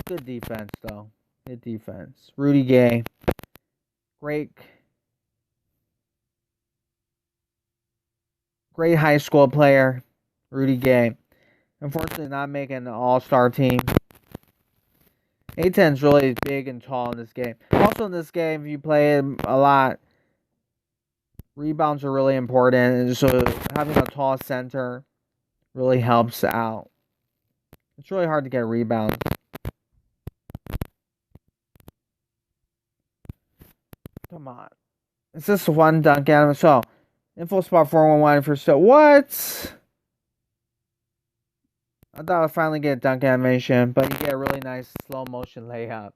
Good defense, though. Good defense. Rudy Gay. Great high school player. Rudy Gay. Unfortunately, not making an all-star team. A10's really big and tall in this game. Also in this game, if you play it a lot, rebounds are really important. And so having a tall center really helps out. It's really hard to get rebounds. Come on. It's just one dunk at him. So, info spot 411 for still. What? I thought I'd finally get a dunk animation, but you get a really nice slow motion layup.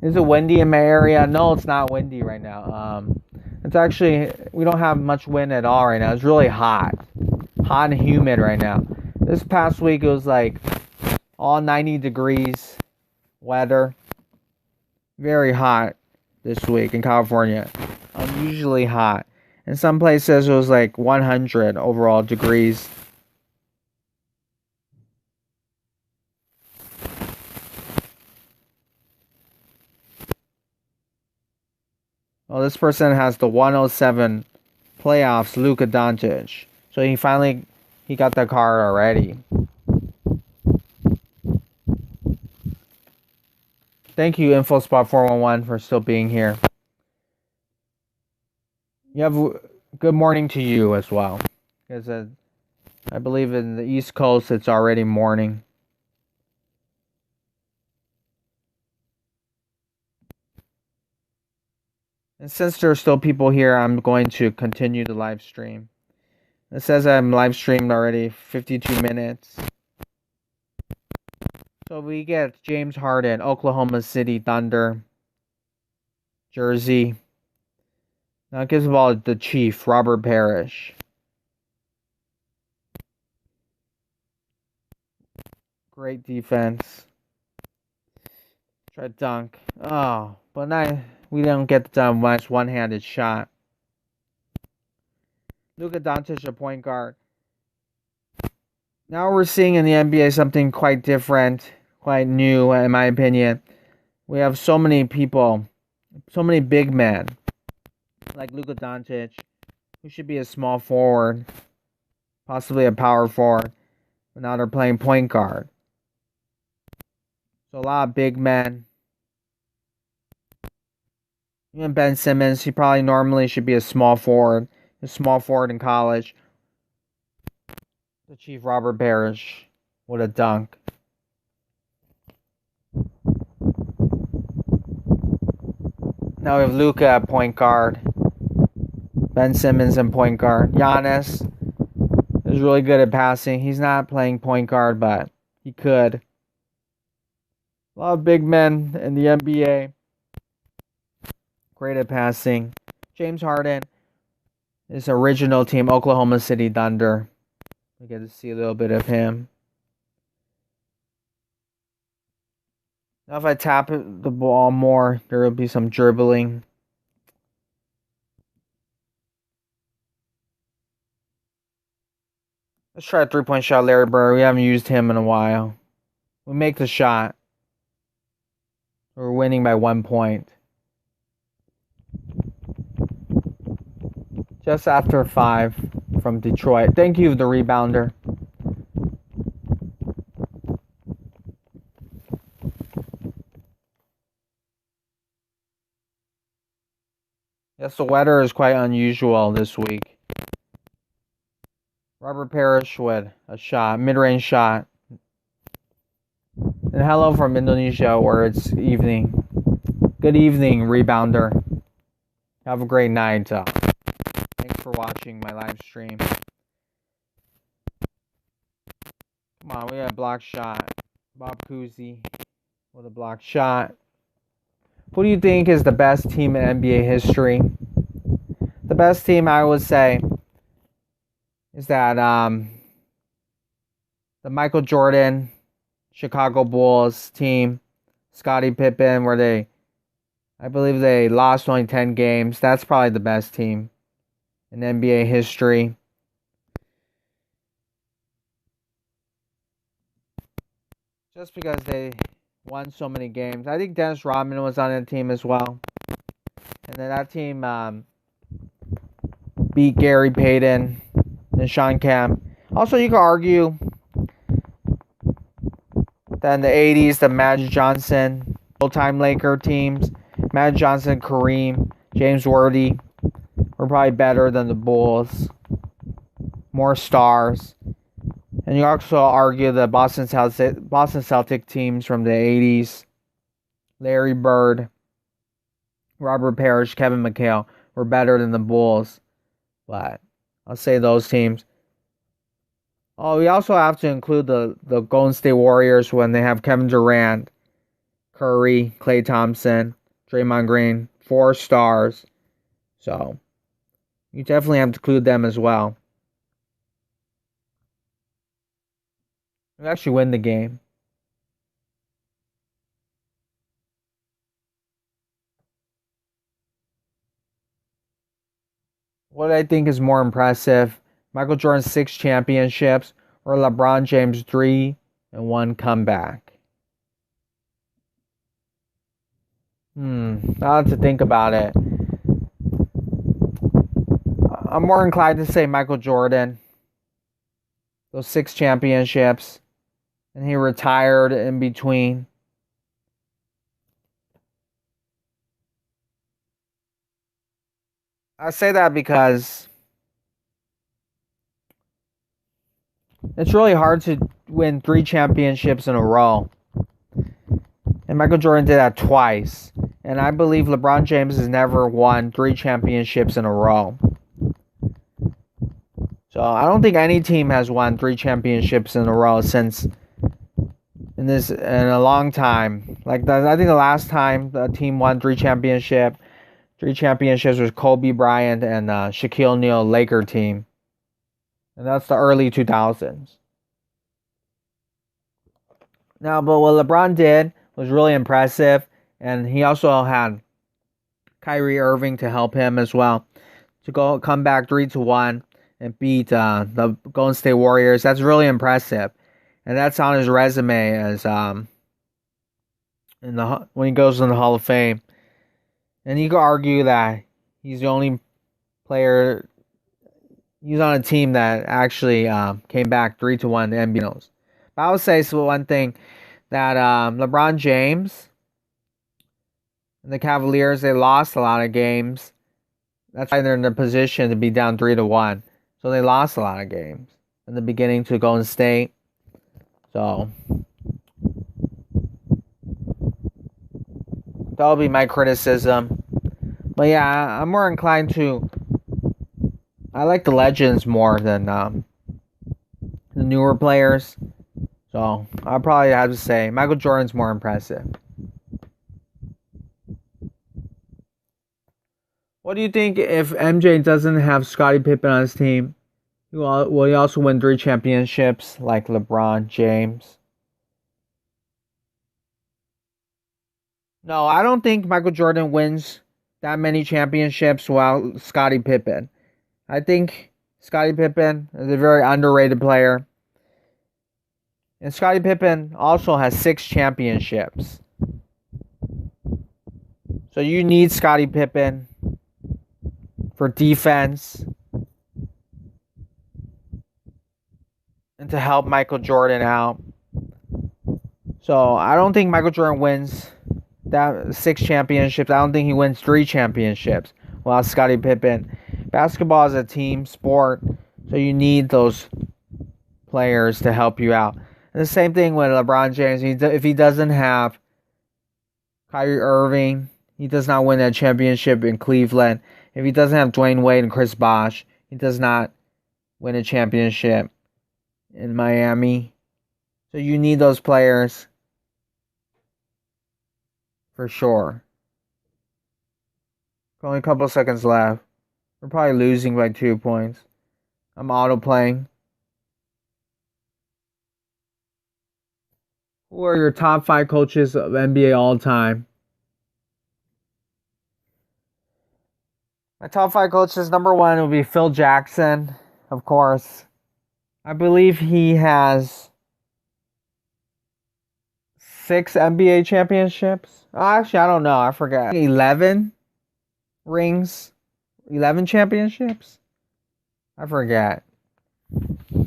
Is it windy in my area? No, it's not windy right now. It's actually, we don't have much wind at all right now. It's really hot. Hot and humid right now. This past week, it was like all 90 degrees weather. Very hot this week in California. Unusually hot. In some places, it was like 100 overall degrees. Oh, this person has the 107 playoffs, Luka Doncic. So he got the card already. Thank you, InfoSpot411, for still being here. You have good morning to you as well. Because I believe in the East Coast it's already morning. And since there are still people here, I'm going to continue the live stream. It says I'm live streamed already 52 minutes. So we get James Harden, Oklahoma City Thunder, Jersey. Now it gives the ball to the Chief, Robert Parrish. Great defense. Try to dunk. Oh, but we don't get the much one-handed shot. Luka Doncic, a point guard. Now we're seeing in the NBA something quite different, quite new, in my opinion. We have so many people, so many big men, like Luka Doncic, who should be a small forward, possibly a power forward, but now they're playing point guard. So a lot of big men. Even Ben Simmons, he probably normally should be a small forward in college. The Chief, Robert Parrish, what a dunk. Now we have Luka at point guard. Ben Simmons in point guard. Giannis is really good at passing. He's not playing point guard, but he could. A lot of big men in the NBA. Great at passing. James Harden, his original team, Oklahoma City Thunder. We get to see a little bit of him. Now if I tap the ball more, there will be some dribbling. Let's try a three-point shot, Larry Bird. We haven't used him in a while. We make the shot. We're winning by 1 point. Just after 5 from Detroit. Thank you, the rebounder. Yes, the weather is quite unusual this week. Robert Parrish with a shot, mid-range shot. And hello from Indonesia, where it's evening. Good evening, rebounder. Have a great night. Thanks for watching my live stream. Come on, we got a block shot. Bob Cousy with a block shot. Who do you think is the best team in NBA history? The best team, I would say, is that the Michael Jordan Chicago Bulls team, Scottie Pippen, where I believe they lost only 10 games. That's probably the best team in NBA history. Just because they won so many games. I think Dennis Rodman was on that team as well. And then that team beat Gary Payton and Sean Kemp. Also, you could argue that in the 80s, the Magic Johnson, full-time Laker teams, Magic Johnson, Kareem, James Worthy were probably better than the Bulls. More stars. And you also argue the Boston Celtic teams from the 80s, Larry Bird, Robert Parrish, Kevin McHale, were better than the Bulls. But I'll say those teams. Oh, we also have to include the Golden State Warriors when they have Kevin Durant, Curry, Klay Thompson, Draymond Green, 4 stars. So you definitely have to include them as well. We actually win the game. What I think is more impressive, Michael Jordan's 6 championships or LeBron James' 3 and 1 comeback? I have to think about it. I'm more inclined to say Michael Jordan. Those 6 championships. And he retired in between. I say that because it's really hard to win 3 championships in a row. And Michael Jordan did that twice. And I believe LeBron James has never won 3 championships in a row. So I don't think any team has won 3 championships in a row since in a long time. I think the last time the team won 3 championships was Kobe Bryant and Shaquille O'Neal Laker team. And that's the early 2000s. Now, but what LeBron did was really impressive. And he also had Kyrie Irving to help him as well. To come back 3-1 and beat the Golden State Warriors. That's really impressive. And that's on his resume as when he goes in the Hall of Fame. And you could argue that he's the only player. He's on a team that actually came back 3-1 the NBA Finals. But I would say one thing that LeBron James and the Cavaliers, they lost a lot of games. That's why they're in the position to be down 3-1. So they lost a lot of games in the beginning to Golden State. So that'll be my criticism. But yeah, I'm more inclined to. I like the legends more than the newer players. So I'll probably have to say Michael Jordan's more impressive. What do you think if MJ doesn't have Scottie Pippen on his team? Will he also win 3 championships like LeBron James? No, I don't think Michael Jordan wins that many championships while Scottie Pippen. I think Scottie Pippen is a very underrated player. And Scottie Pippen also has 6 championships. So you need Scottie Pippen for defense and to help Michael Jordan out. So I don't think Michael Jordan wins that 6 championships. I don't think he wins 3 championships while Scottie Pippen. Basketball is a team sport, so you need those players to help you out. And the same thing with LeBron James. If he doesn't have Kyrie Irving, he does not win that championship in Cleveland. If he doesn't have Dwayne Wade and Chris Bosh, he does not win a championship in Miami. So you need those players for sure. Only a couple seconds left. We're probably losing by 2 points. I'm auto-playing. Who are your top 5 coaches of NBA all time? My top 5 coaches, number 1 would be Phil Jackson, of course. I believe he has 6 NBA championships. Actually, I don't know. I forgot. 11 rings. 11 championships? I forget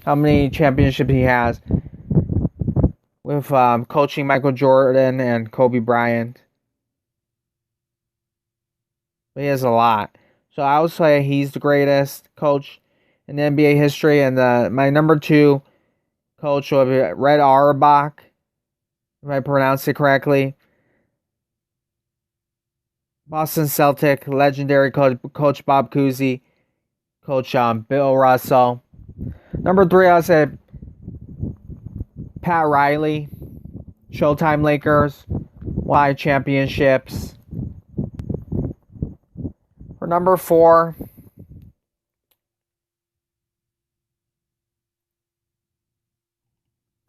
how many championships he has with coaching Michael Jordan and Kobe Bryant. But he has a lot. So I would say he's the greatest coach in NBA history. And my number 2 coach would be Red Auerbach, if I pronounce it correctly. Boston Celtic, legendary coach Bob Cousy, coach Bill Russell. Number 3, I would say Pat Riley, Showtime Lakers, why championships. For number 4,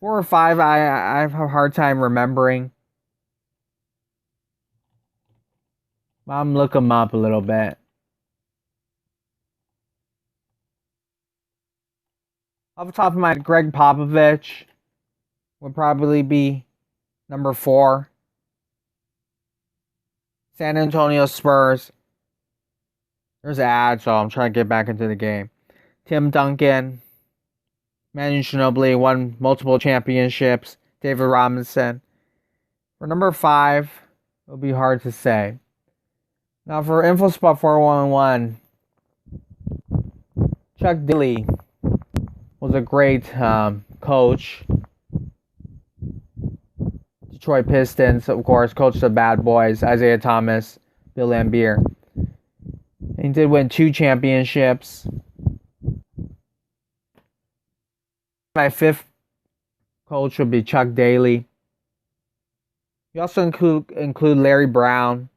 or 5, I have a hard time remembering. I'm looking them up a little bit. Off the top of my head, Greg Popovich would probably be number 4. San Antonio Spurs. There's an ad, so I'm trying to get back into the game. Tim Duncan, Manu Ginobili won multiple championships. David Robinson. For number 5, it'll be hard to say. Now for InfoSpot 411, Chuck Daly was a great coach. Detroit Pistons, of course, coached the bad boys, Isaiah Thomas, Bill Laimbeer. He did win 2 championships. My 5th coach would be Chuck Daly. You also include Larry Brown.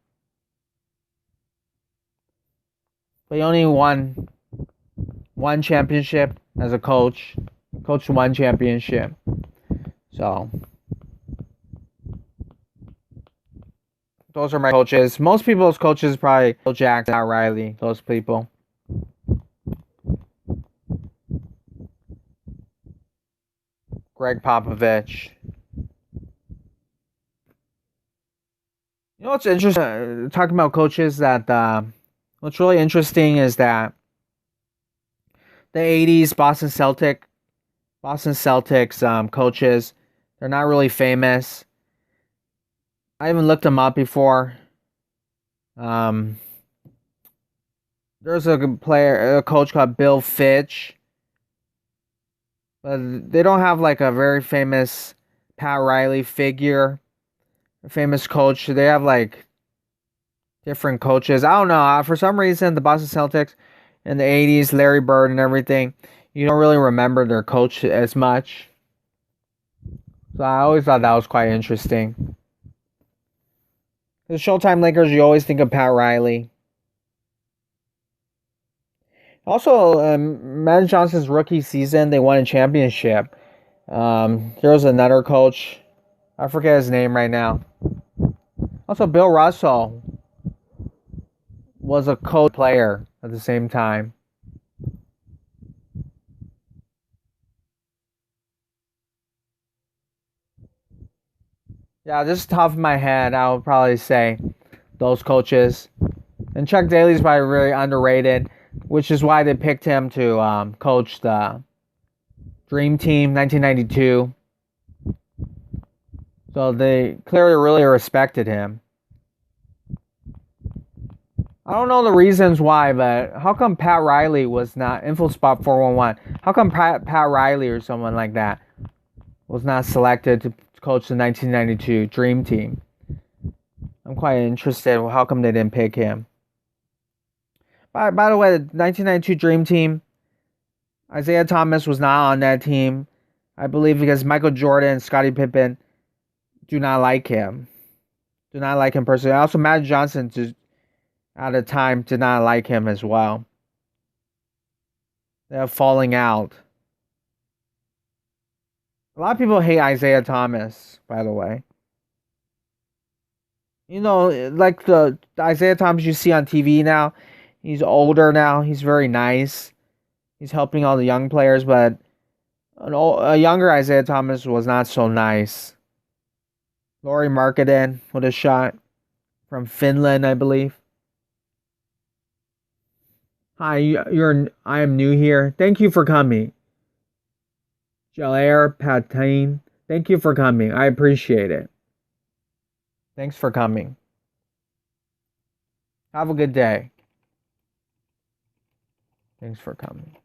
But he only won 1 championship as a coach. Coached 1 championship. So those are my coaches. Most people's coaches probably Phil Jackson, Pat Riley, those people. Greg Popovich. You know what's interesting? Talking about coaches, that what's really interesting is that the 80s Boston Celtics coaches, they're not really famous. I even looked them up before. There's a coach called Bill Fitch. But they don't have like a very famous Pat Riley figure, a famous coach. They have like different coaches. I don't know. For some reason, the Boston Celtics in the 80s, Larry Bird and everything, you don't really remember their coach as much. So I always thought that was quite interesting. The Showtime Lakers, you always think of Pat Riley. Also, Magic Johnson's rookie season, they won a championship. There was another coach. I forget his name right now. Also, Bill Russell was a coach player at the same time. Yeah, just top of my head, I would probably say those coaches. And Chuck Daly's probably really underrated, which is why they picked him to coach the Dream Team 1992. So they clearly really respected him. I don't know the reasons why, but how come Pat Riley was not InfoSpot 411? How come Pat Riley or someone like that was not selected to coach the 1992 Dream Team? I'm quite interested. How come they didn't pick him? By the way, the 1992 Dream Team, Isaiah Thomas was not on that team. I believe because Michael Jordan and Scottie Pippen do not like him. Do not like him personally. Also, Magic Johnson, at the time, did not like him as well. They're falling out. A lot of people hate Isaiah Thomas, by the way. You know, like the Isaiah Thomas you see on TV now, he's older now. He's very nice. He's helping all the young players, but a younger Isaiah Thomas was not so nice. Lauri Markkanen with a shot from Finland, I believe. Hi, I am new here. Thank you for coming. Jalair Patain, thank you for coming. I appreciate it. Thanks for coming. Have a good day. Thanks for coming.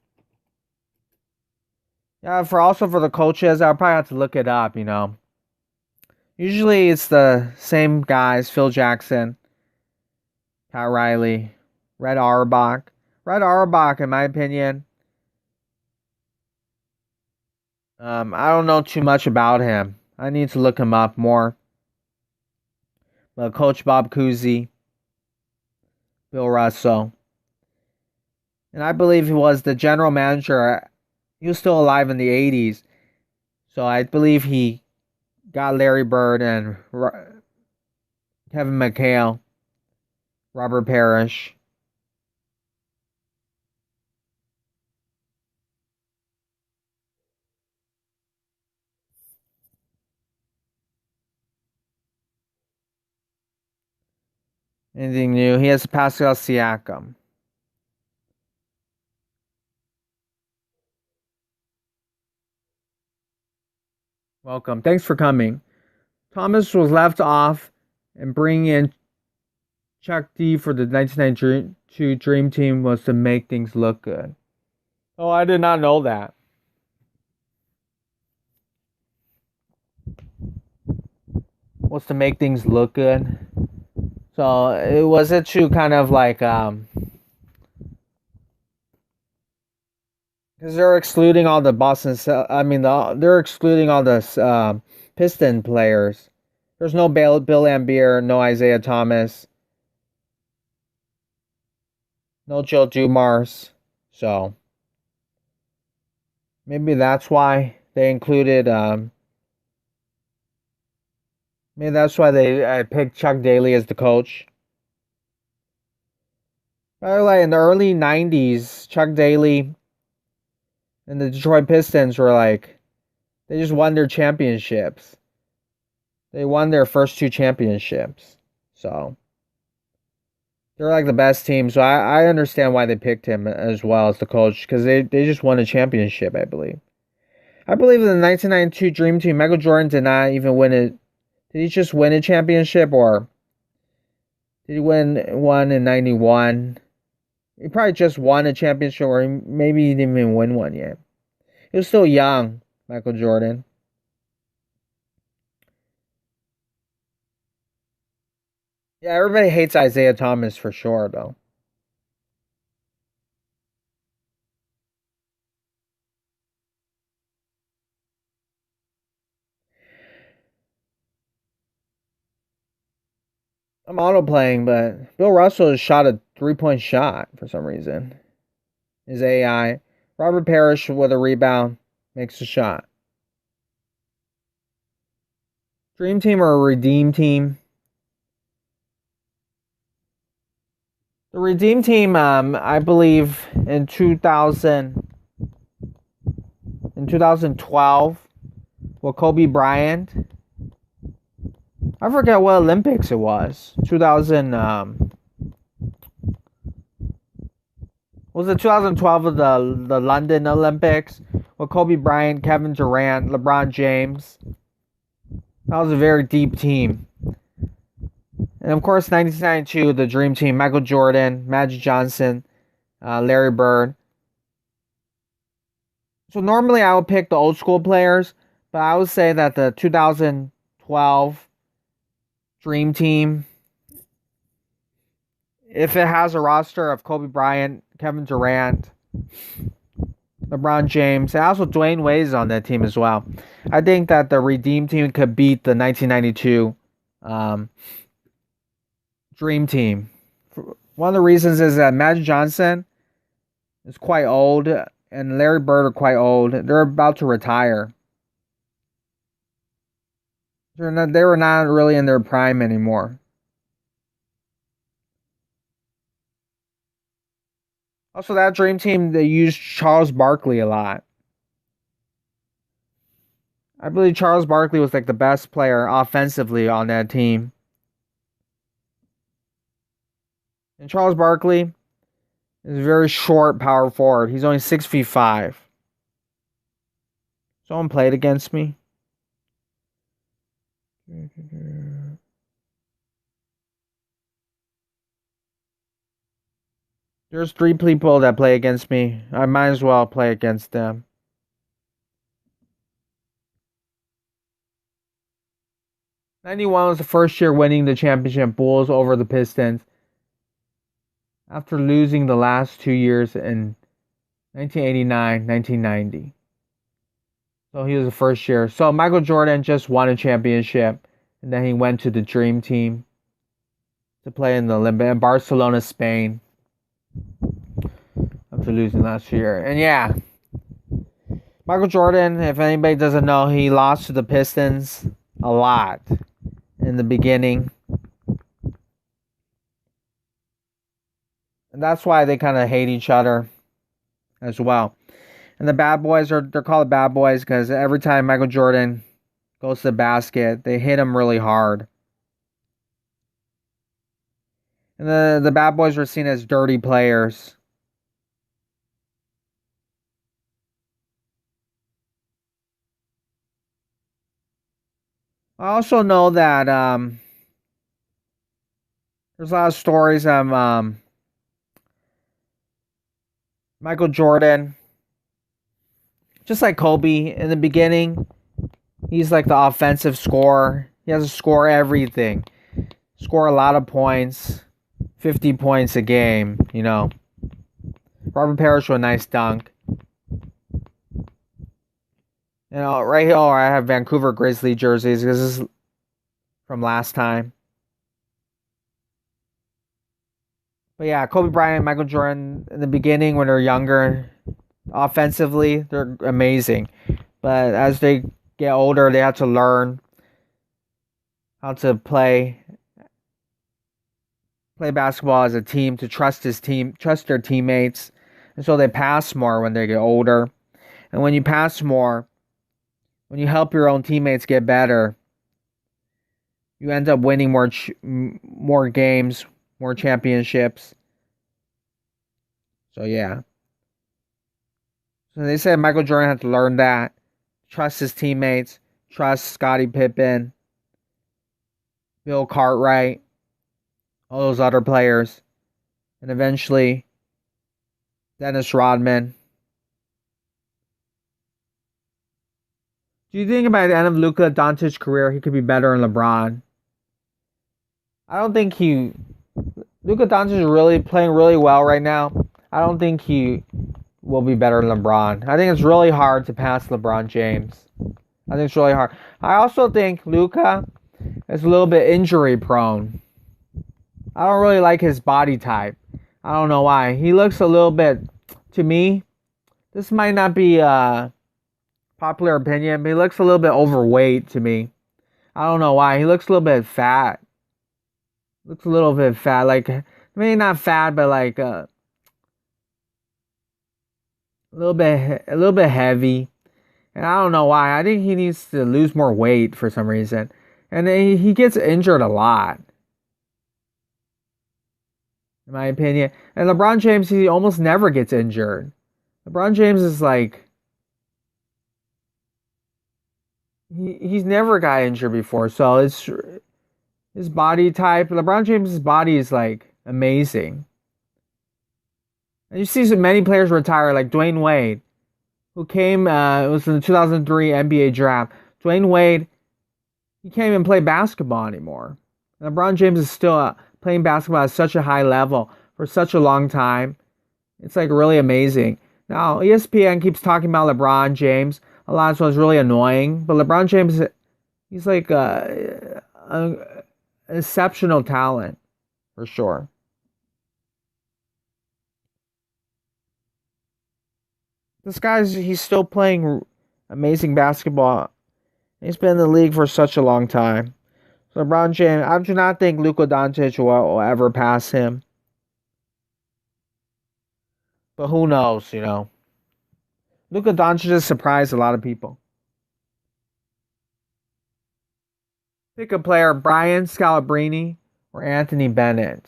Yeah, for the coaches, I'll probably have to look it up, you know. Usually it's the same guys, Phil Jackson, Pat Riley, Red Auerbach. Red Auerbach, in my opinion, I don't know too much about him. I need to look him up more. But Coach Bob Cousy, Bill Russell, and I believe he was the general manager. He was still alive in the 80s. So I believe he got Larry Bird and Kevin McHale, Robert Parrish. Anything new? He has Pascal Siakam. Welcome. Thanks for coming. Thomas was left off and bringing in Chuck D for the 1992 Dream Team was to make things look good. Oh, I did not know that. Was to make things look good. So it was it to kind of like because they're excluding all the they're excluding all the Piston players. There's no Bill Lambier, no Isaiah Thomas, no Joe Dumars. So maybe that's why they included. Maybe that's why they picked Chuck Daly as the coach. By the way, in the early '90s, Chuck Daly and the Detroit Pistons were like they just won their championships. They won their first two championships. So they're like the best team. So I understand why they picked him as well as the coach because they just won a championship, I believe. I believe in the 1992 Dream Team, Michael Jordan did not even win it. Did he just win a championship or did he win one in 91? He probably just won a championship or maybe he didn't even win one yet. He was still young, Michael Jordan. Yeah, everybody hates Isaiah Thomas for sure, though. I'm auto playing, but Bill Russell has shot a 3-point shot for some reason. His AI. Robert Parrish with a rebound makes a shot. Dream Team or a Redeem Team? The Redeem Team, I believe in 2012 with Kobe Bryant. I forget what Olympics it was. 2000 was it 2012 of the London Olympics with Kobe Bryant, Kevin Durant, LeBron James. That was a very deep team. And of course, 1992, the Dream Team, Michael Jordan, Magic Johnson, Larry Bird. So normally I would pick the old school players, but I would say that the 2012 Dream Team, if it has a roster of Kobe Bryant, Kevin Durant, LeBron James, and also Dwayne Wade is on that team as well. I think that the Redeem Team could beat the 1992 Dream Team. One of the reasons is that Magic Johnson is quite old and Larry Bird are quite old. They're about to retire. They were not really in their prime anymore. Also, that Dream Team, they used Charles Barkley a lot. I believe Charles Barkley was like the best player offensively on that team. And Charles Barkley is a very short power forward. He's only 6'5". Someone played against me. There's 3 people that play against me. I might as well play against them. '91 was the first year winning the championship, Bulls over the Pistons. After losing the last 2 years in 1989, 1990. So he was the first year. So Michael Jordan just won a championship. And then he went to the Dream Team to play in the Olympics in Barcelona, Spain. After losing last year. And yeah. Michael Jordan, if anybody doesn't know, he lost to the Pistons a lot in the beginning. And that's why they kind of hate each other as well. And the bad boys they're called bad boys because every time Michael Jordan goes to the basket, they hit him really hard. And the bad boys were seen as dirty players. I also know that there's a lot of stories of Michael Jordan, just like Kobe in the beginning. He's like the offensive scorer. He has to score everything, score a lot of points, 50 points a game. Robert Parrish with a nice dunk. Right here, I have Vancouver Grizzly jerseys because this is from last time. But yeah, Kobe Bryant, Michael Jordan, in the beginning when they're younger, offensively, they're amazing. But as they get older, they have to learn how to play basketball as a team, to trust their teammates. And so they pass more when they get older. And when you pass more, when you help your own teammates get better, you end up winning more games, more championships. So yeah. So they said Michael Jordan had to learn that, trust his teammates, trust Scottie Pippen, Bill Cartwright, all those other players, and eventually Dennis Rodman. Do you think by the end of Luka Doncic's career he could be better than LeBron? I don't think Luka Doncic is really playing really well right now. I don't think he will be better than LeBron. I think it's really hard to pass LeBron James. I think it's really hard. I also think Luka is a little bit injury prone. I don't really like his body type. I don't know why. He looks a little bit, to me, this might not be a popular opinion, but he looks a little bit overweight to me. I don't know why. He looks a little bit fat. Looks a little bit fat. Like, maybe not fat, but like a little bit heavy. And I don't know why. I think he needs to lose more weight for some reason. And he gets injured a lot, in my opinion. And LeBron James, he almost never gets injured. LeBron James is like, he's never got injured before. So it's his body type. LeBron James' body is like amazing. And you see so many players retire, like Dwayne Wade, who came, it was in the 2003 NBA draft. Dwayne Wade, he can't even play basketball anymore. LeBron James is still playing basketball at such a high level for such a long time. It's like really amazing. Now, ESPN keeps talking about LeBron James. A lot of times it's really annoying. But LeBron James, he's like an exceptional talent, for sure. He's still playing amazing basketball. He's been in the league for such a long time. So LeBron James, I do not think Luka Doncic will ever pass him. But who knows, Luka Doncic has surprised a lot of people. Pick a player, Brian Scalabrine or Anthony Bennett.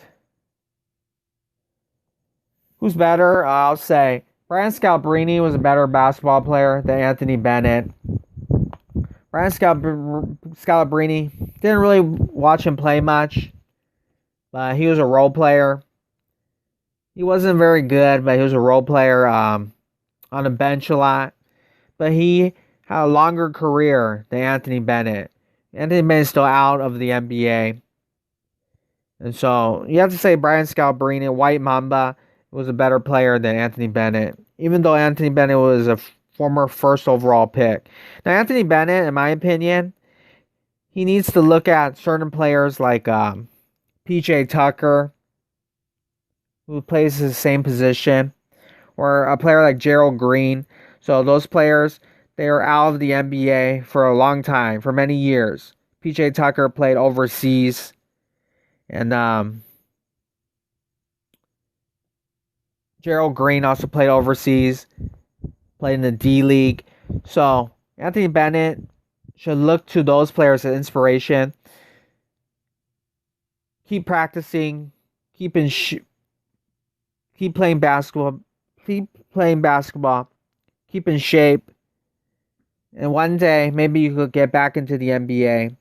Who's better? I'll say Brian Scalabrine was a better basketball player than Anthony Bennett. Brian Scalabrine, didn't really watch him play much, but he was a role player. He wasn't very good, but he was a role player on the bench a lot. But he had a longer career than Anthony Bennett. Anthony Bennett's still out of the NBA. And so you have to say Brian Scalabrine, White Mamba, was a better player than Anthony Bennett, even though Anthony Bennett was a former first overall pick. Now, Anthony Bennett, in my opinion, he needs to look at certain players like PJ Tucker, who plays the same position, or a player like Gerald Green. So those players, they are out of the NBA for a long time, for many years. PJ Tucker played overseas, and Gerald Green also played overseas, played in the D League. So Anthony Bennett should look to those players as inspiration. Keep practicing, keep playing basketball, keep in shape, and one day maybe you could get back into the NBA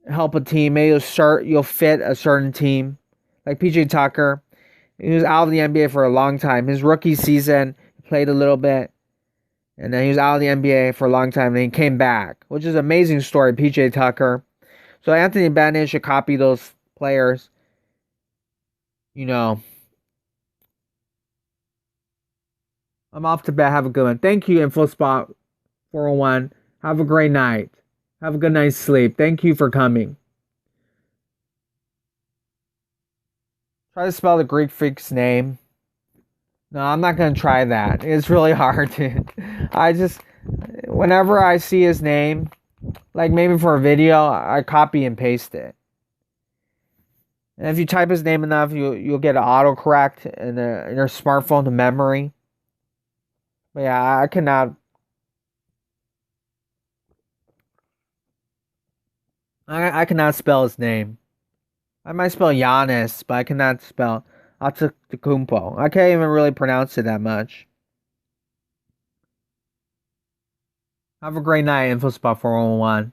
help a team. Maybe you'll fit a certain team. Like PJ Tucker, he was out of the NBA for a long time. His rookie season, he played a little bit, and then he was out of the NBA for a long time, and he came back, which is an amazing story, PJ Tucker. So Anthony Bennett should copy those players. I'm off to bed. Have a good one. Thank you, InfoSpot 401. Have a great night. Have a good night's sleep. Thank you for coming. Try to spell the Greek freak's name. No, I'm not going to try that. It's really hard to. Whenever I see his name, like maybe for a video, I copy and paste it. And if you type his name enough, you'll get an autocorrect in your smartphone to memory. But yeah, I cannot. I cannot spell his name. I might spell Giannis, but I cannot spell Antetokounmpo. I can't even really pronounce it that much. Have a great night, InfoSpot 401.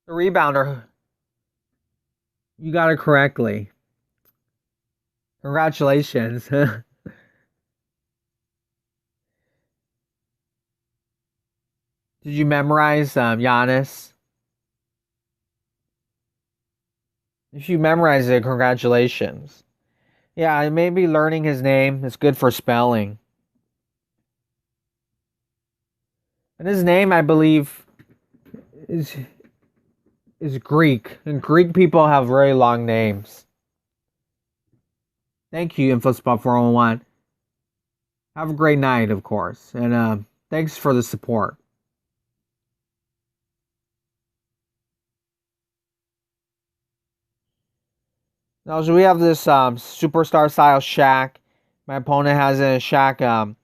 The rebounder. You got it correctly. Congratulations. Did you memorize Giannis? If you memorize it, congratulations. Yeah, maybe learning his name is good for spelling. And his name, I believe, is Greek. And Greek people have very long names. Thank you, InfoSpot 401. Have a great night, of course. And thanks for the support. Now, so we have this superstar style Shaq. My opponent has a Shaq.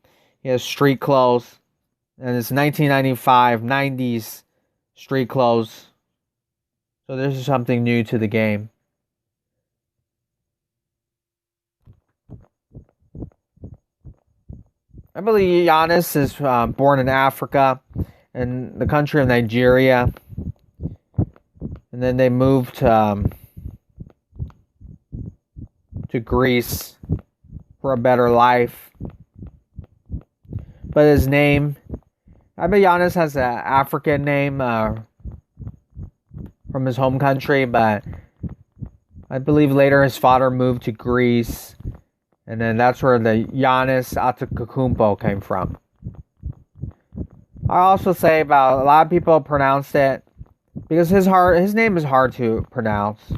He has street clothes. And it's 1995, 90s street clothes. So this is something new to the game. I believe Giannis is born in Africa, in the country of Nigeria. And then they moved to Greece for a better life. But his name, I bet Giannis has an African name from his home country, but I believe later his father moved to Greece, and then that's where the Giannis Antetokounmpo came from. I also say about a lot of people pronounce it because his name is hard to pronounce.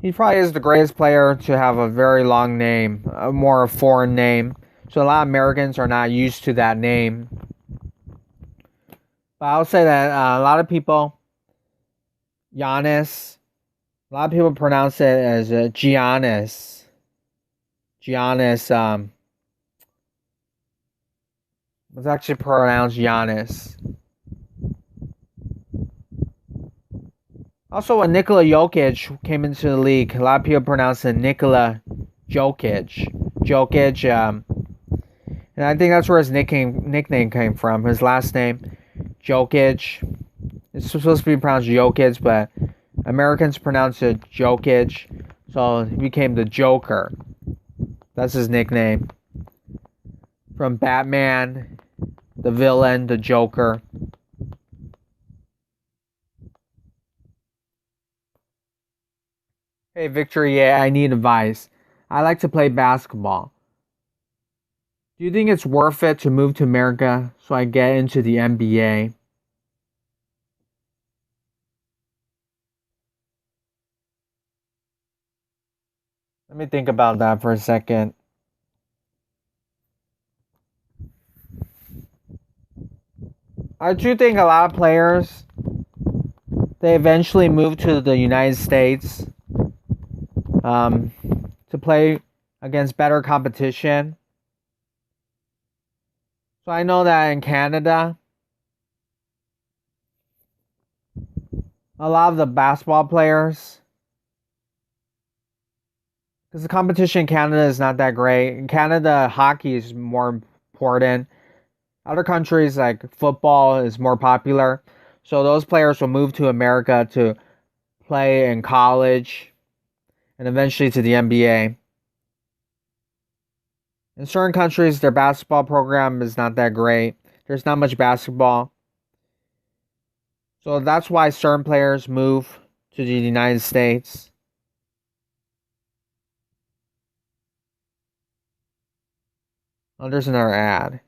He probably is the greatest player to have a very long name, a more foreign name. So a lot of Americans are not used to that name. But I'll say that a lot of people, Giannis, a lot of people pronounce it as Giannis. Giannis, it's actually pronounced Giannis. Also, when Nikola Jokic came into the league, a lot of people pronounce it Nikola Jokic. And I think that's where his nickname came from. His last name, Jokic. It's supposed to be pronounced Jokic, but Americans pronounce it Jokic. So he became the Joker. That's his nickname. From Batman, the villain, the Joker. Hey, Victory, yeah, I need advice. I like to play basketball. Do you think it's worth it to move to America so I get into the NBA? Let me think about that for a second. I do think a lot of players, they eventually move to the United States to play against better competition. So I know that in Canada, a lot of the basketball players, because the competition in Canada is not that great. In Canada, hockey is more important. Other countries, like football, is more popular. So those players will move to America to play in college and eventually to the NBA. In certain countries, their basketball program is not that great. There's not much basketball. So that's why certain players move to the United States. Oh, there's another ad.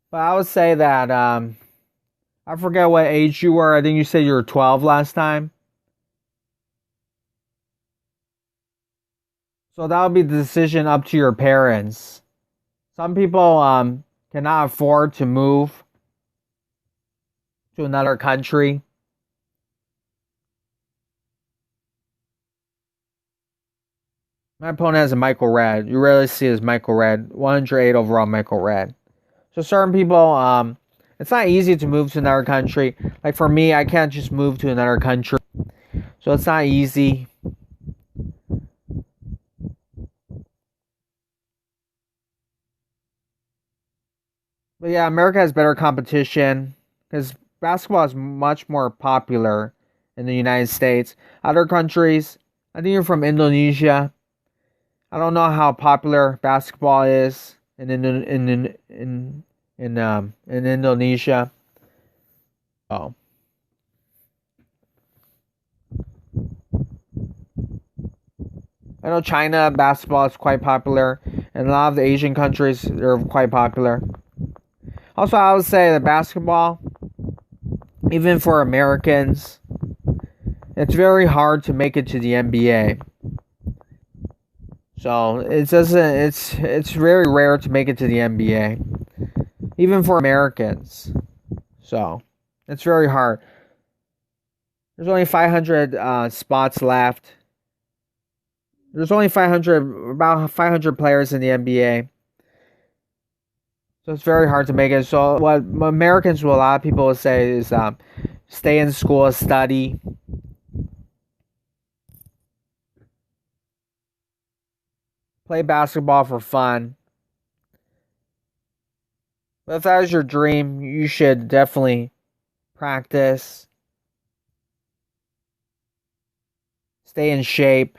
But I would say that I forget what age you were. I think you said you were 12 last time. So that would be the decision up to your parents. Some people cannot afford to move to another country. My opponent has a Michael Red. You rarely see his Michael Red. 108 overall Michael Red. So certain people, it's not easy to move to another country. Like for me, I can't just move to another country. So it's not easy. But yeah, America has better competition because basketball is much more popular in the United States. Other countries, I think you're from Indonesia. I don't know how popular basketball is in Indonesia. Oh, I know China basketball is quite popular, and a lot of the Asian countries are quite popular. Also, I would say that basketball, even for Americans, it's very hard to make it to the NBA. So it doesn't. It's very rare to make it to the NBA, even for Americans. So it's very hard. There's only 500 spots left. There's only about 500 players in the NBA. So it's very hard to make it. So what Americans, will a lot of people will say is stay in school, study. Play basketball for fun. But if that is your dream, you should definitely practice. Stay in shape.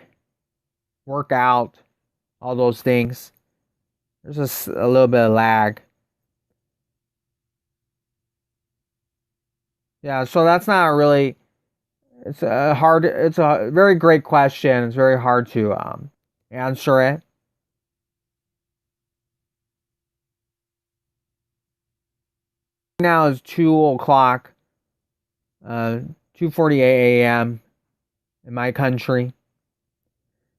Work out. All those things. There's just a little bit of lag. Yeah, so that's not really. It's a hard. It's a very great question. It's very hard to answer it. Now is 2 o'clock, 2:48 a.m. in my country.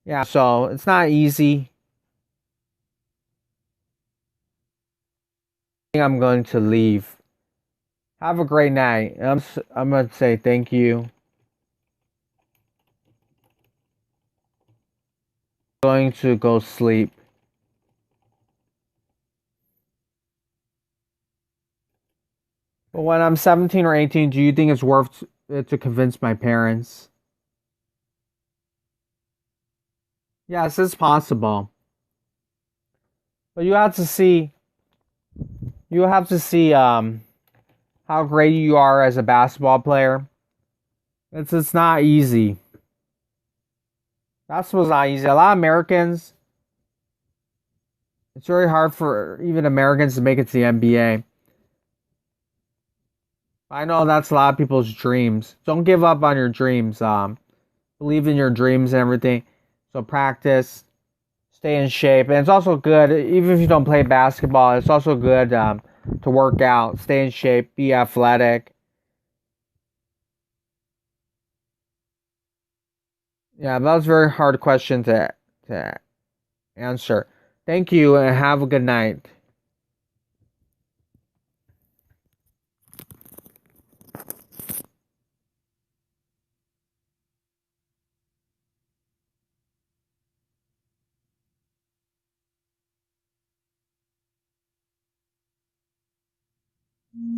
Yeah, so it's not easy. I think I'm going to leave. Have a great night. I'm going to say thank you. Going to go sleep. But when I'm 17 or 18, do you think it's worth it to convince my parents? Yes, it's possible. But you have to see how great you are as a basketball player. It's not easy. Basketball's not easy. A lot of Americans, it's very hard for even Americans to make it to the NBA. I know that's a lot of people's dreams. Don't give up on your dreams. Believe in your dreams and everything. So practice, stay in shape, and it's also good. Even if you don't play basketball, it's also good to work out, stay in shape, be athletic. Yeah, that was a very hard question to answer. Thank you, and have a good night.